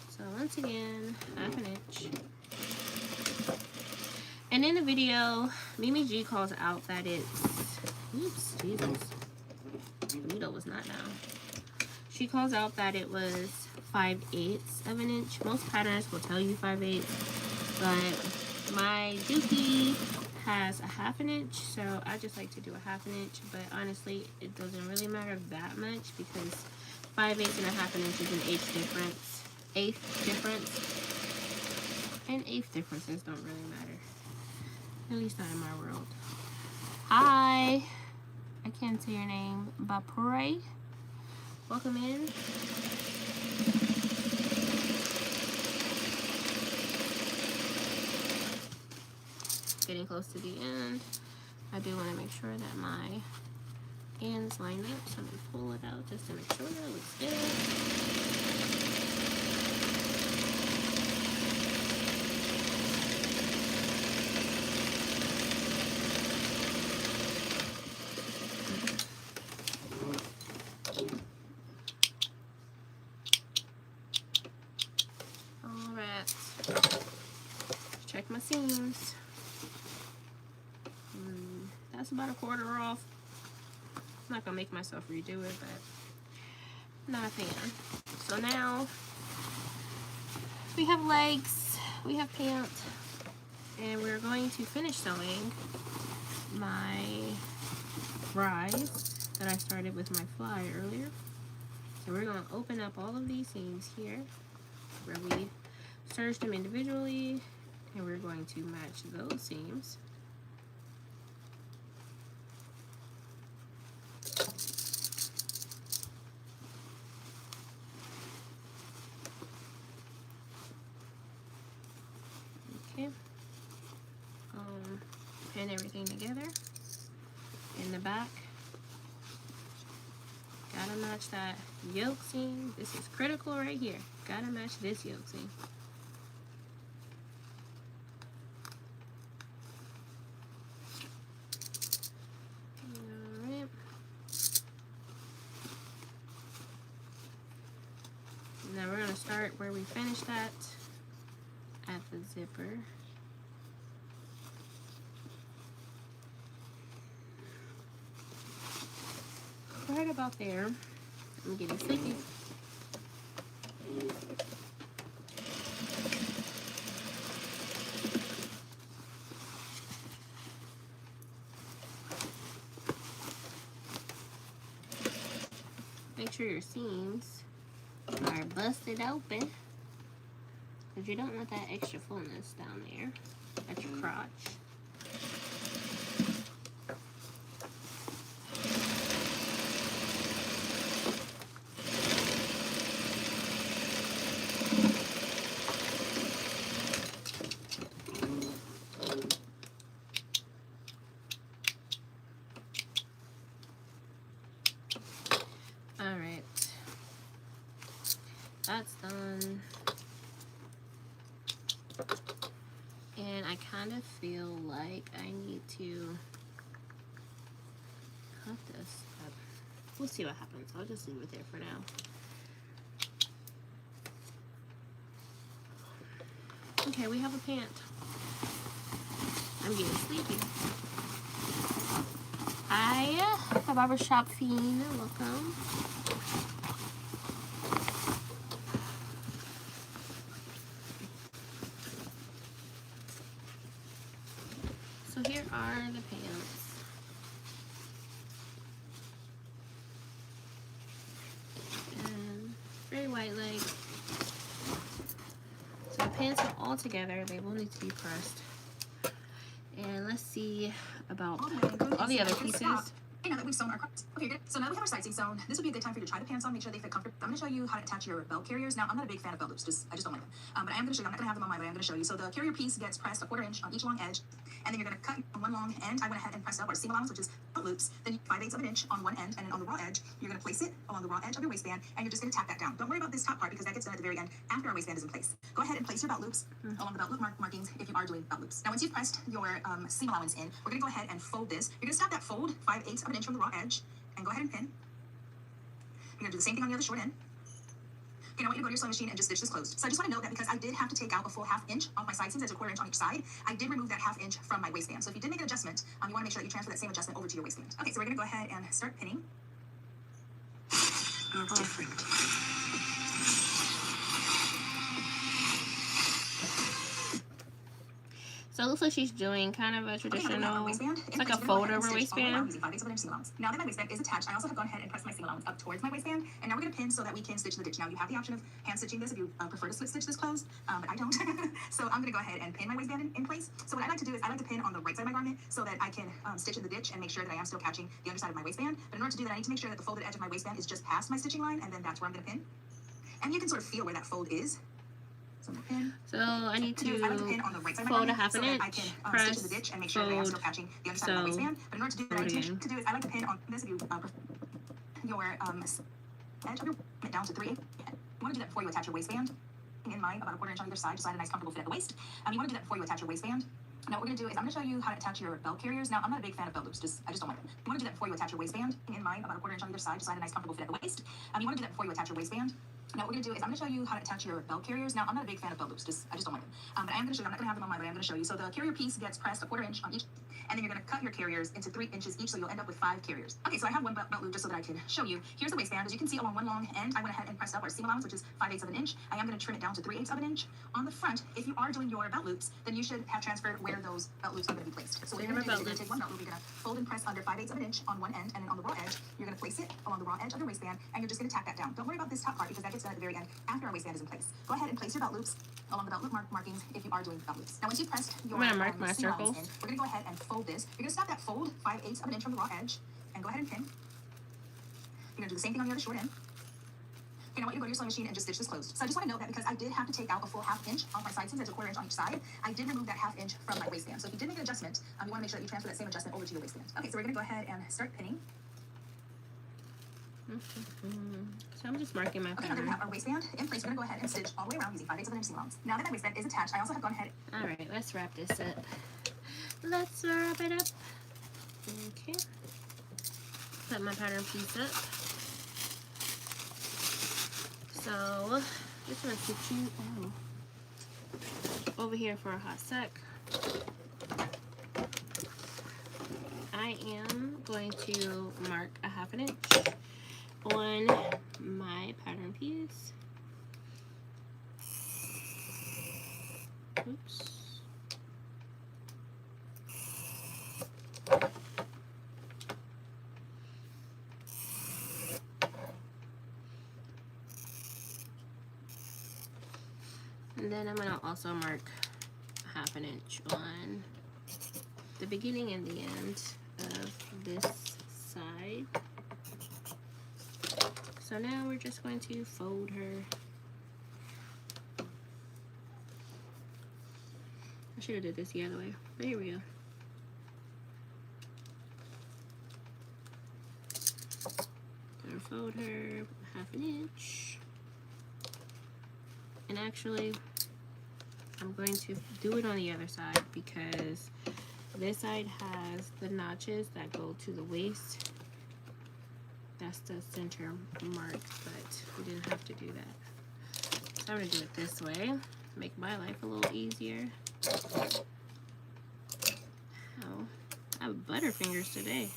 So once again, 1/2 inch. And in the video, Mimi G calls out that it's, oops, Jesus, the needle was not down. She calls out that it was 5/8 of an inch. Most patterns will tell you 5/8, but my Dookie has a 1/2 inch, so I just like to do a 1/2 inch. But honestly, it doesn't really matter that much because 5/8 and a 1/2 inch is an eighth difference, and eighth differences don't really matter, at least not in my world. Hi, I can't say your name, Bapure. Welcome in. Getting close to the end. I do want to make sure that my ends lined up, so I'm gonna pull it out just to make sure it looks good. Alright, check my seams. That's about a quarter off. I'm not gonna make myself redo it, but not a fan. So now we have legs, we have pants, and we're going to finish sewing my rise that I started with my fly earlier. So we're going to open up all of these seams here where we serged them individually, and we're going to match those seams. Okay. Pin everything together in the back. Gotta match that yoke seam. This is critical right here. Gotta match this yoke seam. Alright. Now we're gonna start where we finished that at the zipper. Right about there. I'm getting sleepy. Make sure your seams are busted open, because you don't want that extra fullness down there at your crotch. Alright, that's done. And I kind of feel like I need to cut this up. We'll see what happens. I'll just leave it there for now. Okay, we have a pant. I'm getting sleepy. Hi, the barbershop fiend. Welcome. So here are the pants. And very white leg. So the pants are all together. They will need to be pressed. And let's see about all the other pieces. Okay, now that we've sewn our crops. Okay, good. So now that we have our side seam sewn, this would be a good time for you to try the pants on, make sure they fit comfortable. I'm going to show you how to attach your belt carriers. Now, I'm not a big fan of belt loops, I just don't like them. But I am going to show you, I'm not going to have them on my way, I'm going to show you. So the carrier piece gets pressed a 1/4 inch on each long edge, and then you're going to cut on one long end. I went ahead and pressed up our seam allowance, which is belt loops. Then 5/8 of an inch on one end, and then on the raw edge, you're going to place it along the raw edge of your waistband, and you're just going to tap that down. Don't worry about this top part, because that gets done at the very end after our waistband is in place. Go ahead and place your belt loops along the belt loop markings if you are doing belt loops. Now, once you've pressed your seam allowance in, we're going to go ahead and fold this. You're going to stop that fold 5/8 of an inch from the raw edge, and go ahead and pin. You're going to do the same thing on the other short end. Okay, now I want you to go to your sewing machine and just stitch this closed. So I just want to note that because I did have to take out a full 1/2 inch off my side seams, there's a 1/4 inch on each side, I did remove that 1/2 inch from my waistband. So if you did make an adjustment, you want to make sure that you transfer that same adjustment over to your waistband. Okay, so we're going to go ahead and start pinning. You're different. So it looks like she's doing kind of a traditional, it's like a fold over waistband. Now that my waistband is attached, I also have gone ahead and pressed my seam allowance up towards my waistband, and now we're going to pin so that we can stitch the ditch. Now you have the option of hand stitching this if you prefer to split stitch this closed, but I don't. So I'm going to go ahead and pin my waistband in place. So what I like to do is I like to pin on the right side of my garment so that I can stitch in the ditch and make sure that I am still catching the underside of my waistband. But in order to do that, I need to make sure that the folded edge of my waistband is just past my stitching line, and then that's where I'm going to pin. And you can sort of feel where that fold is. So I'm gonna pin. So I need To do is I like to to pin on the right side of my fold a garment half so an that I inch, can stitch press, in the ditch and make sure they are still fold, patching the underside of my sew, waistband. But in order to do that, fold I again. to do is I like to pin on this if you your edge of your garment down to 3/8. You want to do that before you attach your waistband. In mind, about a 1/4 inch on either side, just so I have a nice comfortable fit at the waist. You want to do that before you attach your waistband. Now what we're gonna do is I'm gonna show you how to attach your belt carriers. Now I'm not a big fan of belt loops, I just don't like them. You want to do that before you attach your waistband. In mind, about a 1/4 inch on either side, just so I have a nice comfortable fit at the waist. You want to do that before you attach your waistband. Now what we're gonna do is I'm gonna show you how to attach your belt carriers. Now I'm not a big fan of belt loops, I just don't like them. But I am gonna show you. I'm not gonna have them on mine, but I am gonna show you. So the carrier piece gets pressed a 1/4 inch on each, and then you're gonna cut your carriers into 3 inches each, so you'll end up with 5 carriers. Okay, so I have one belt loop just so that I can show you. Here's the waistband. As you can see, along one long end, I went ahead and pressed up our seam allowance, which is 5/8 of an inch. I am gonna trim it down to 3/8 of an inch. On the front, if you are doing your belt loops, then you should have transferred where those belt loops are gonna be placed. So what you're gonna do is you're gonna take one belt loop, you're gonna fold and press under 5/8 of an inch on one end, and then on the raw edge, you're gonna place it along the raw edge of your waistband, and you're just gonna tack that down. Don't worry about this top part because that gets done at the very end after our waistband is in place. Go ahead and place your belt loops along the belt loop markings if you are doing belt loops. Now once you've pressed your I'm gonna mark my seam allowance circles. in, we're gonna go ahead and fold this. You're gonna stop that fold 5/8 of an inch from the raw edge, and go ahead and pin. You're gonna do the same thing on the other short end. Okay, now I want you to go to your sewing machine and just stitch this closed. So I just want to note that because I did have to take out a full 1/2 inch off my side seams, there's a 1/4 inch on each side, I did remove that 1/2 inch from my waistband. So if you did make an adjustment, you want to make sure that you transfer that same adjustment over to your waistband. Okay, so we're gonna go ahead and start pinning. So I'm just marking my Okay, now that we pattern. have our waistband in place, we're gonna go ahead and stitch all the way around using 5/8 of an inch seam allowance. Now that my waistband is attached, I also have gone ahead. All right, let's wrap this up. Let's wrap it up. Okay. Put my pattern piece up. So, just gonna put you over here for a hot sec. I am going to mark a 1/2 inch on my pattern piece. Oops. And then I'm gonna also mark 1/2 inch on the beginning and the end of this side. So now we're just going to fold her. I should have did this the other way, but here we go. Gonna fold her 1/2 inch. And actually, I'm going to do it on the other side because this side has the notches that go to the waist. That's the center mark, but we didn't have to do that. So I'm gonna do it this way, make my life a little easier. Oh, I have butterfingers today.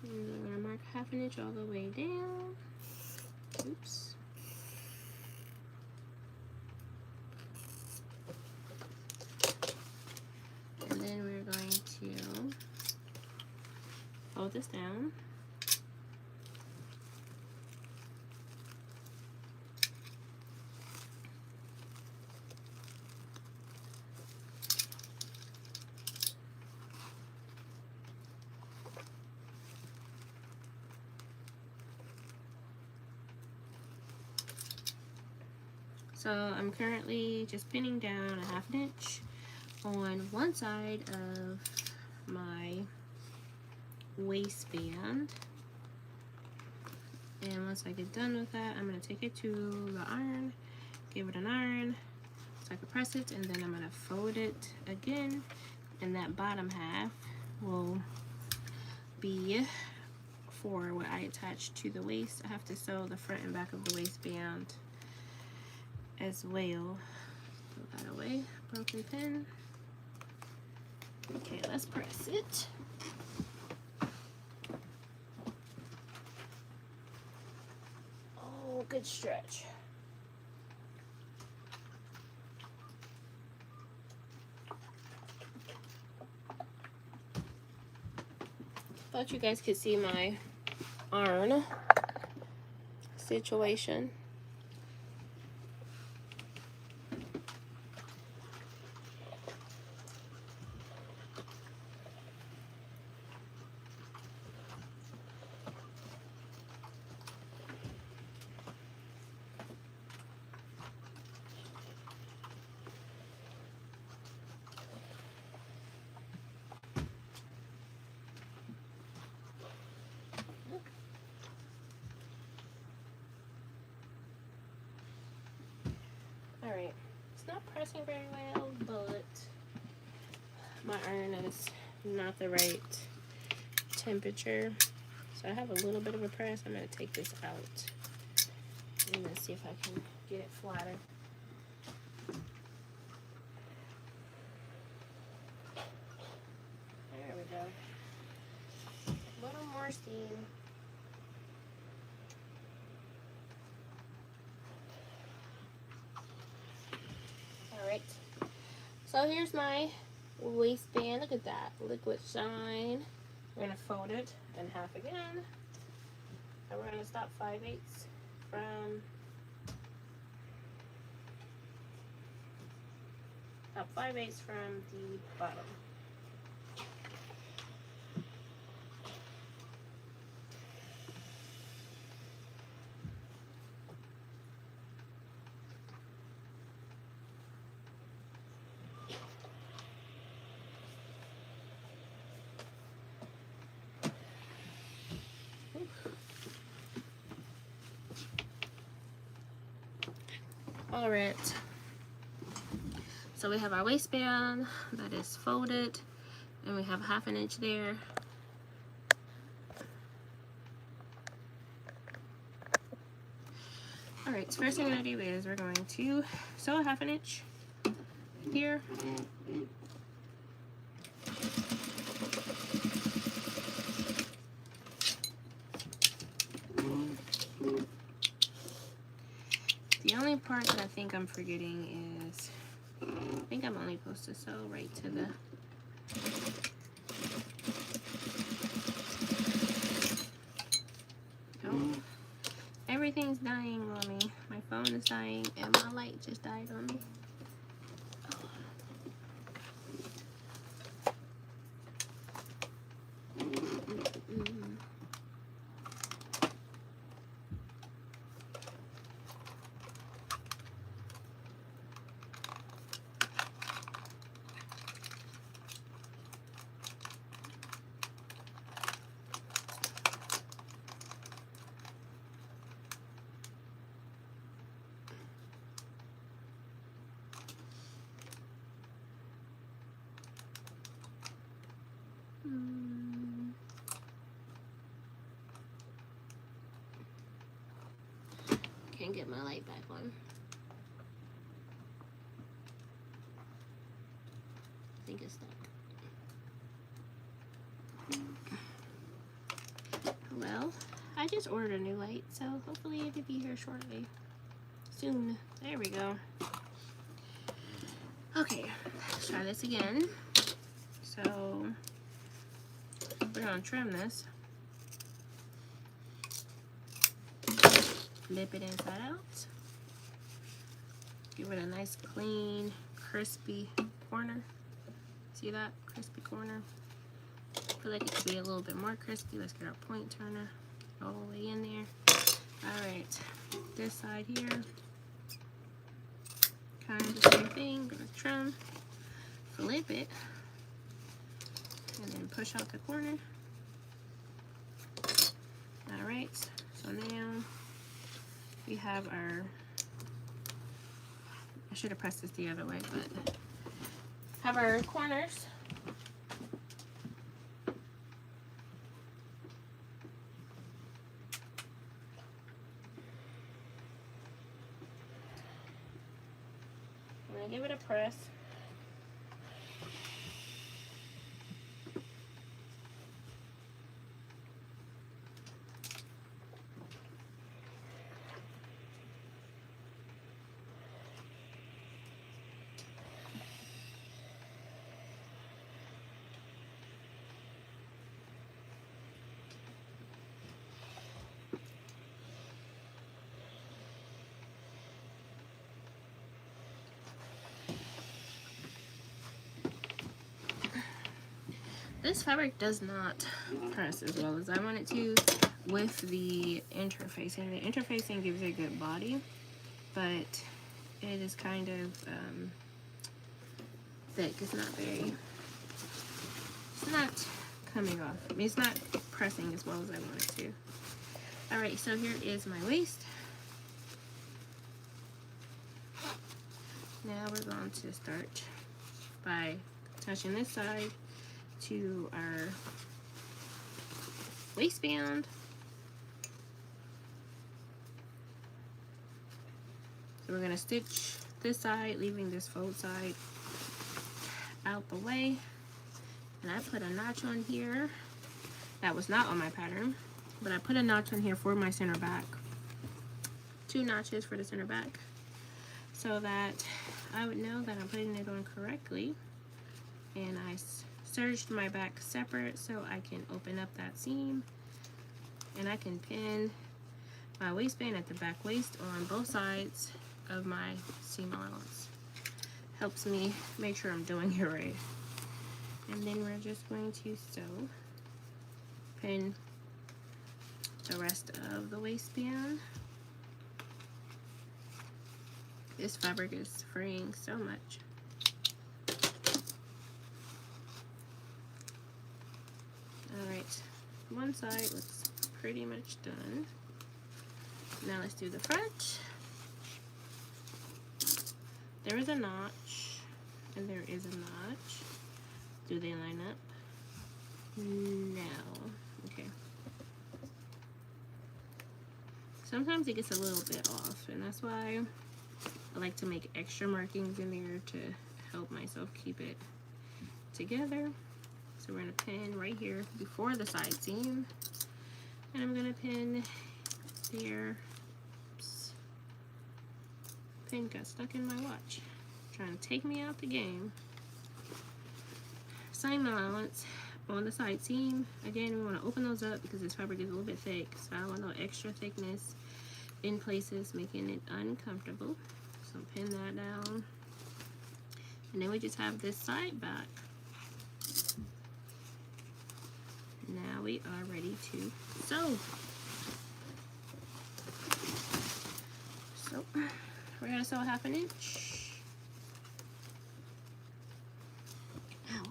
And I'm gonna mark 1/2 inch all the way down. Oops. And then we're going to fold this down. So I'm currently just pinning down a 1/2 inch on one side of my waistband. And once I get done with that, I'm going to take it to the iron, give it an iron so I can press it, and then I'm going to fold it again, and that bottom half will be for what I attach to the waist. I have to sew the front and back of the waistband as well. Throw that away, broken pin. Okay, let's press it. Oh, good stretch. Thought you guys could see my iron situation. pressing very well, but my iron is not the right temperature. So I have a little bit of a press. I'm going to take this out and let's see if I can get it flatter. There we go. A little more steam. Alright. So here's my waistband. Look at that. Liquid shine. We're going to fold it in half again. And we're going to stop 5/8 from from the bottom. All right, so we have our waistband that is folded and we have 1/2 inch there. All right, so first thing we're gonna do is we're going to sew 1/2 inch here. The only part that I think I'm forgetting is, I think I'm only supposed to sew right to the oh, everything's dying on me. My phone is dying and my light just died on me. Can't get my light back on. I think it's stuck. Well, I just ordered a new light, so hopefully it'll be here shortly. Soon. There we go. Okay, let's try this again. So we're gonna trim this. Flip it inside out. Give it a nice clean, crispy corner. See that? Crispy corner. I feel like it could be a little bit more crispy. Let's get our point turner all the way in there. Alright, this side here. Kind of the same thing. Gonna trim, flip it, and then push out the corner. Alright, so now we have our, I should have pressed this the other way, but have our corners. I'm gonna give it a press. This fabric does not press as well as I want it to with the interfacing. The interfacing gives it a good body, but it is kind of thick. It's not very, it's not coming off. I mean, it's not pressing as well as I want it to. Alright, so here is my waist. Now we're going to start by attaching this side to our waistband. So we're going to stitch this side, leaving this fold side out the way. And I put a notch on here. That was not on my pattern, but I put a notch on here for my center back. 2 notches for the center back, so that I would know that I'm putting it on correctly. And I serged my back separate so I can open up that seam, and I can pin my waistband at the back waist on both sides of my seam allowance. Helps me make sure I'm doing it right. And then we're just going to sew, pin the rest of the waistband. This fabric is fraying so much. Alright, one side looks pretty much done. Now let's do the front. There is a notch, and there is a notch. Do they line up? No. Okay. Sometimes it gets a little bit off, and that's why I like to make extra markings in there to help myself keep it together. So we're going to pin right here before the side seam, and I'm going to pin there. Oops. Pin got stuck in my watch, trying to take me out the game. Seam allowance on the side seam. Again, we want to open those up because this fabric is a little bit thick, so I don't want no extra thickness in places making it uncomfortable. So pin that down, and then we just have this side back. Now we are ready to sew. So we're gonna sew 1/2 inch. Ow.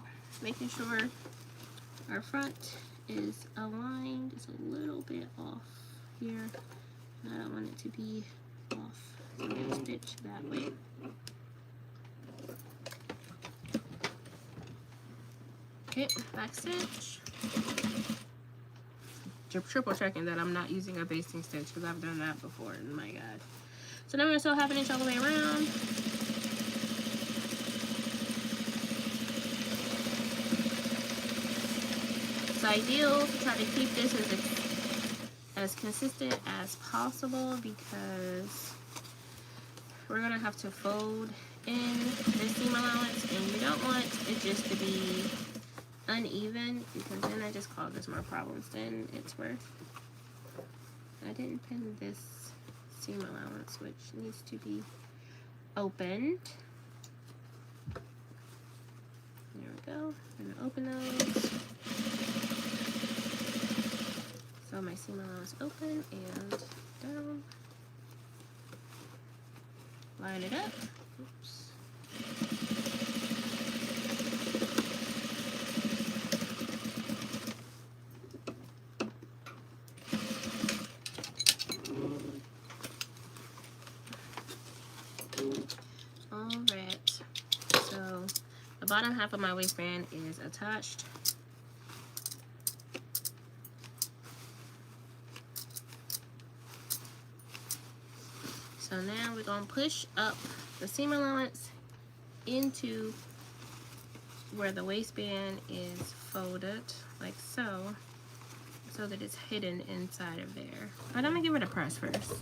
Making sure our front is aligned. It's a little bit off here. I don't want it to be off. So I'm gonna stitch that way. Okay, back stitch. Triple checking that I'm not using a basting stitch because I've done that before. Oh my god. So now I'm gonna sew 1/2 inch all the way around. It's ideal to try to keep this as consistent as possible because we're gonna have to fold in this seam allowance, and you don't want it just to be uneven because then that just causes more problems than it's worth. I didn't pin this seam allowance, which needs to be opened. There we go. I'm gonna open those. So my seam allowance open and down. Line it up. Oops. Alright, so the bottom half of my waistband is attached. So now we're going to push up the seam allowance into where the waistband is folded, like so, so that it's hidden inside of there. But I'm going to give it a press first.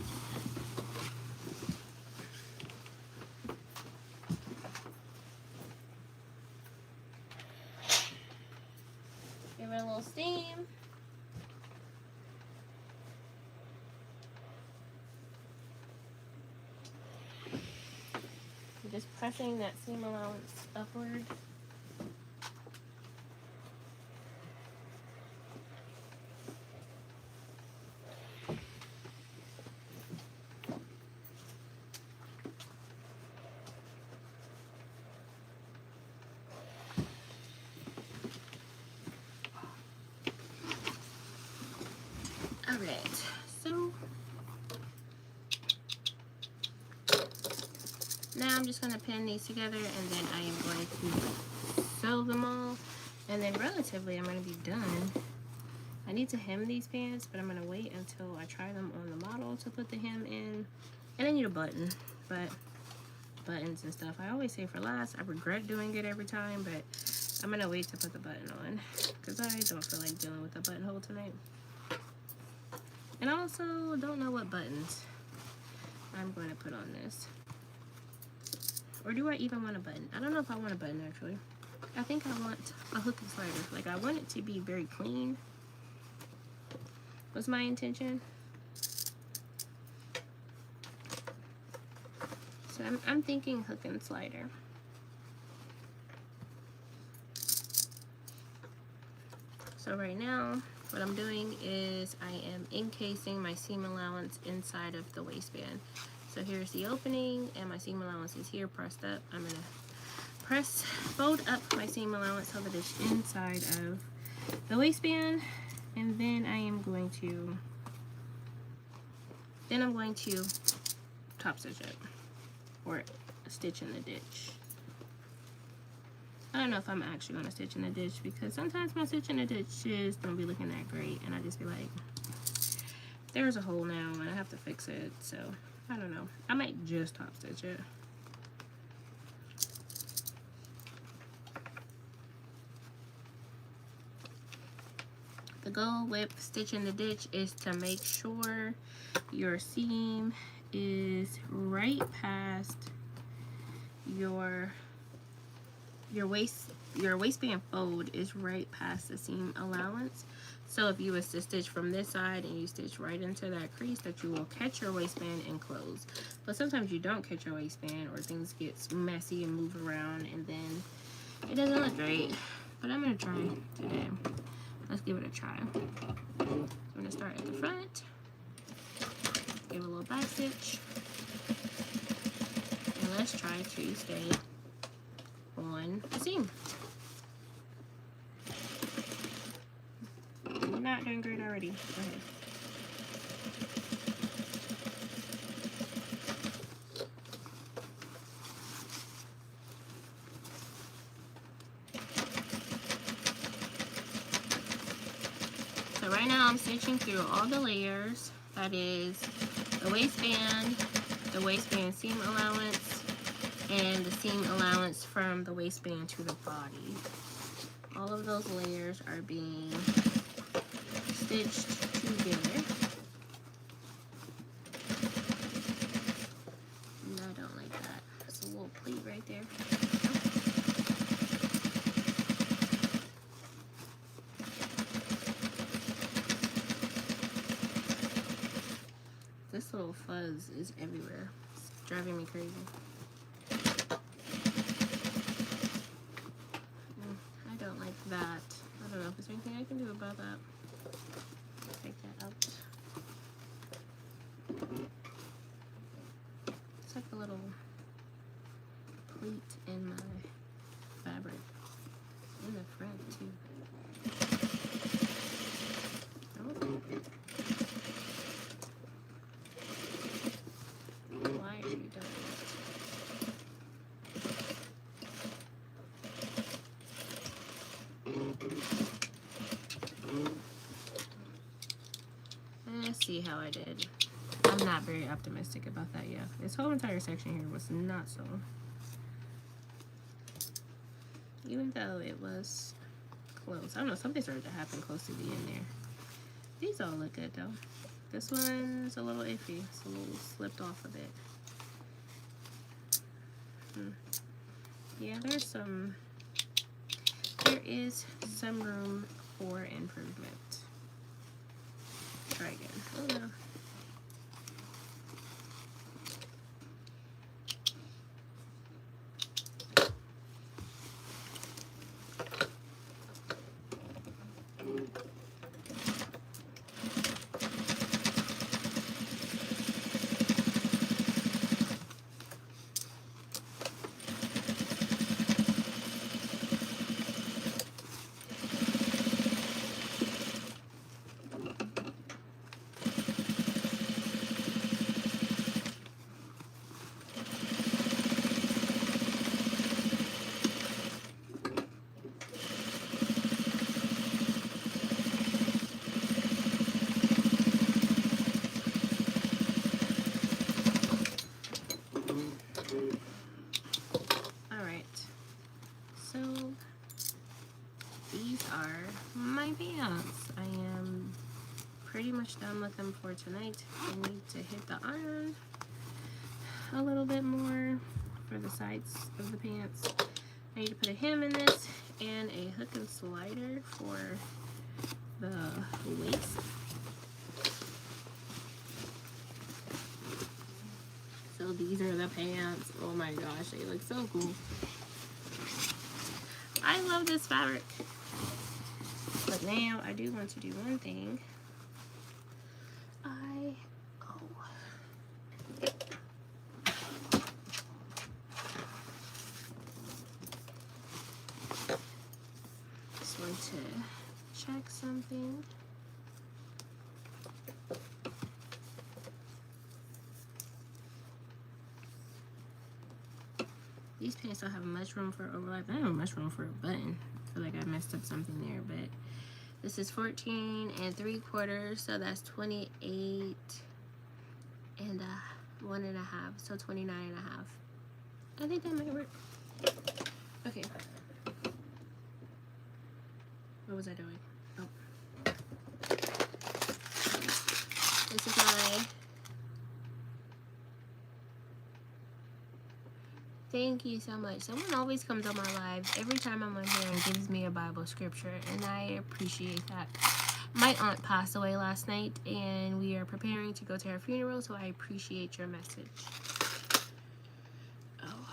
Give it a little steam. Just pressing that seam allowance upward. Alright, so Now I'm just going to pin these together, and then I am going to sew them all, and then relatively I'm going to be done. I need to hem these pants, but I'm going to wait until I try them on the model to put the hem in. And I need a button, but buttons and stuff I always say for last. I regret doing it every time, but I'm going to wait to put the button on because I don't feel like dealing with the buttonhole tonight. And I also don't know what buttons I'm going to put on this. Or do I even want a button? I don't know if I want a button actually. I think I want a hook and slider. Like I want it to be very clean. Was my intention. So I'm thinking hook and slider. So right now, what I'm doing is I am encasing my seam allowance inside of the waistband. So here's the opening, and my seam allowance is here pressed up. I'm gonna fold up my seam allowance so that it's inside of the waistband, and then I'm going to top stitch it, or stitch in the ditch. I don't know if I'm actually gonna stitch in the ditch because sometimes my stitch in the ditches don't be looking that great, and I just be like, there's a hole now and I have to fix it. So I don't know. I might just top stitch it. The goal with stitching the ditch is to make sure your seam is right past your waistband fold is right past the seam allowance. So if you was to stitch from this side and you stitch right into that crease, that you will catch your waistband and close. But sometimes you don't catch your waistband, or things get messy and move around, and then it doesn't look great. But I'm gonna try today. Let's give it a try. I'm gonna start at the front, give a little back stitch, and let's try to stay on the seam. You're not doing great already. Go ahead. So right now I'm stitching through all the layers. That is the waistband seam allowance, and the seam allowance from the waistband to the body. All of those layers are being stitched together. And I don't like that. There's a little pleat right there. This little fuzz is everywhere. It's driving me crazy. I don't like that. I don't know if there's anything I can do about that. Take that out. It's like a little pleat in my fabric. In the front too. Why are you doing that? Let's see how I did. I'm not very optimistic about that yet. This whole entire section here was not sewn. Even though it was close. I don't know, something started to happen close to the end there. These all look good though. This one's a little iffy. It's a little slipped off a bit. Yeah, there is some room for improvement. Try again. Oh no. I am pretty much done with them for tonight. I need to hit the iron a little bit more for the sides of the pants. I need to put a hem in this and a hook and slider for the waist. So these are the pants. Oh my gosh, they look so cool. I love this fabric. But now I do want to do one thing. Just want to check something. These pants don't have much room for overlap. I don't have much room for a button. I feel like I messed up something there, but this is 14 3/4, so that's 28 and 1.5, so 29.5. I think that might work. Okay. What was I doing? Oh. This is my... Thank you so much. Someone always comes on my live every time I'm on here and gives me a Bible scripture, and I appreciate that. My aunt passed away last night, and we are preparing to go to her funeral, so I appreciate your message. Oh.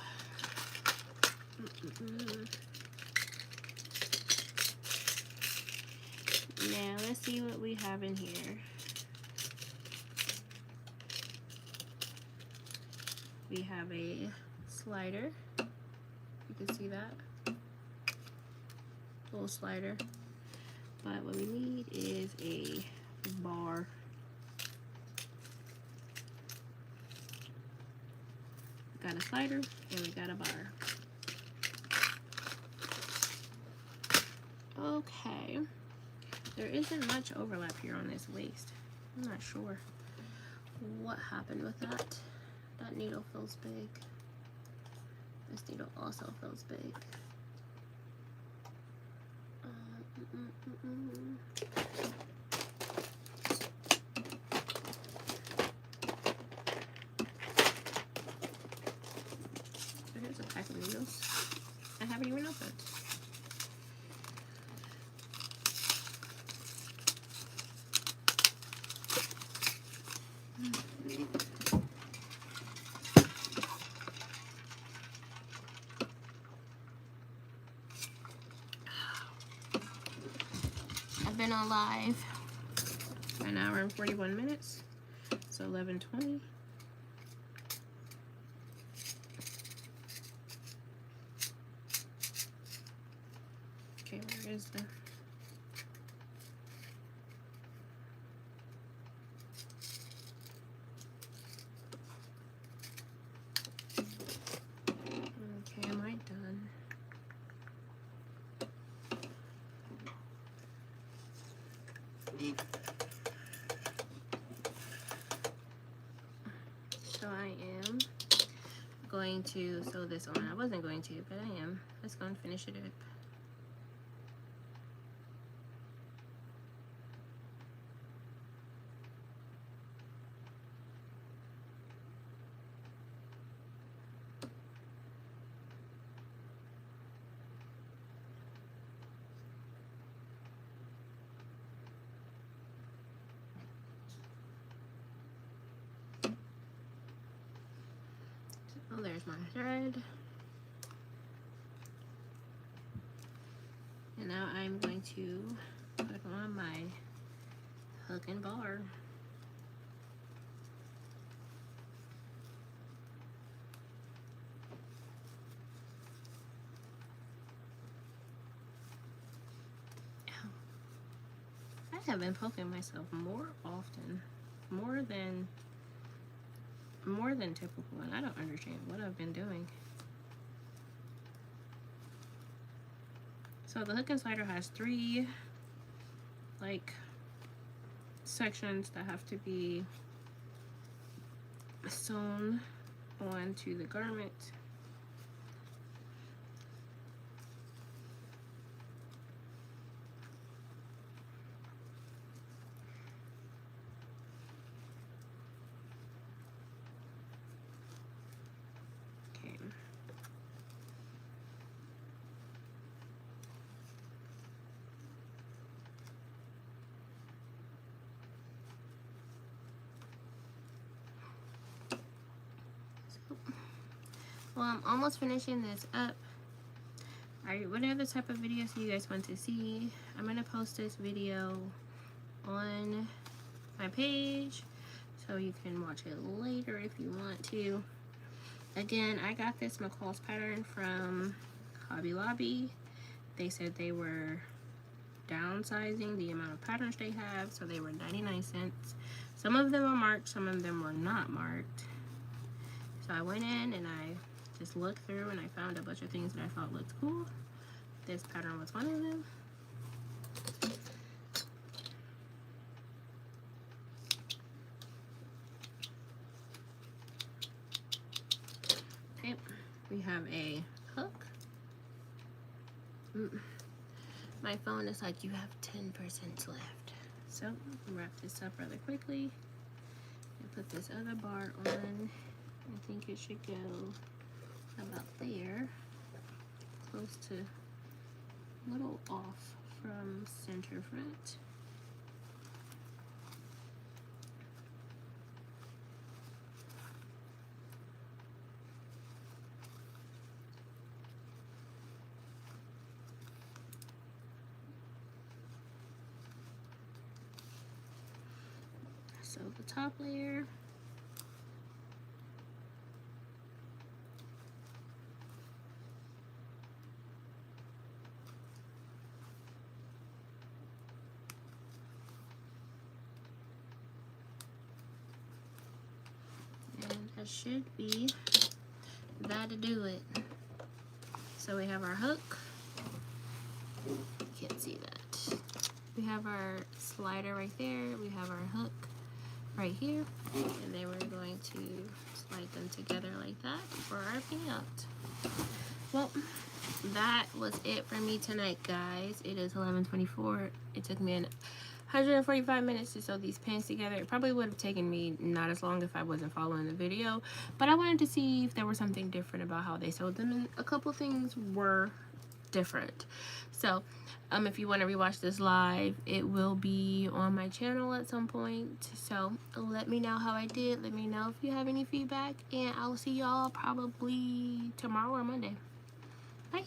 Now, let's see what we have in here. We have a slider. You can see that. Little slider. But what we need is a bar. Got a slider and we got a bar. Okay. There isn't much overlap here on this waist. I'm not sure what happened with that. That needle feels big. This needle also feels big. Here's a pack of needles. I haven't even opened. I've been on live for an hour and 41 minutes, so 11:20. Okay, where is the... Okay, am I done? So I am going to sew this on. I wasn't going to, but I am. Let's go and finish it up. Oh, there's my thread. And now I'm going to put on my hook and bar. I have been poking myself more often, more than typical, and I don't understand what I've been doing. So the hook and slider has 3 like sections that have to be sewn onto the garment. Well, I'm almost finishing this up. What other type of videos do you guys want to see? I'm going to post this video on my page, so you can watch it later if you want to. Again, I got this McCall's pattern from Hobby Lobby. They said they were downsizing the amount of patterns they have, so they were 99 cents. Some of them are marked, some of them were not marked. So I went in and I just looked through and I found a bunch of things that I thought looked cool. This pattern was one of them. Okay, we have a hook. My phone is like, you have 10% left. So wrap this up rather quickly and put this other bar on. I think it should go about there, close to a little off from center front. So the top layer, and that should be that to do it. So we have our hook. Can't see that. We have our slider right there. We have our hook right here, and then we're going to slide them together like that for our payout. Well, that was it for me tonight, guys. It is 11:24. It took me 145 minutes to sew these pants together. It probably would have taken me not as long if I wasn't following the video, but I wanted to see if there was something different about how they sewed them, and a couple things were different. So if you want to rewatch this live, it will be on my channel at some point. So let me know how I did. Let me know if you have any feedback, and I'll see y'all probably tomorrow or Monday. Bye.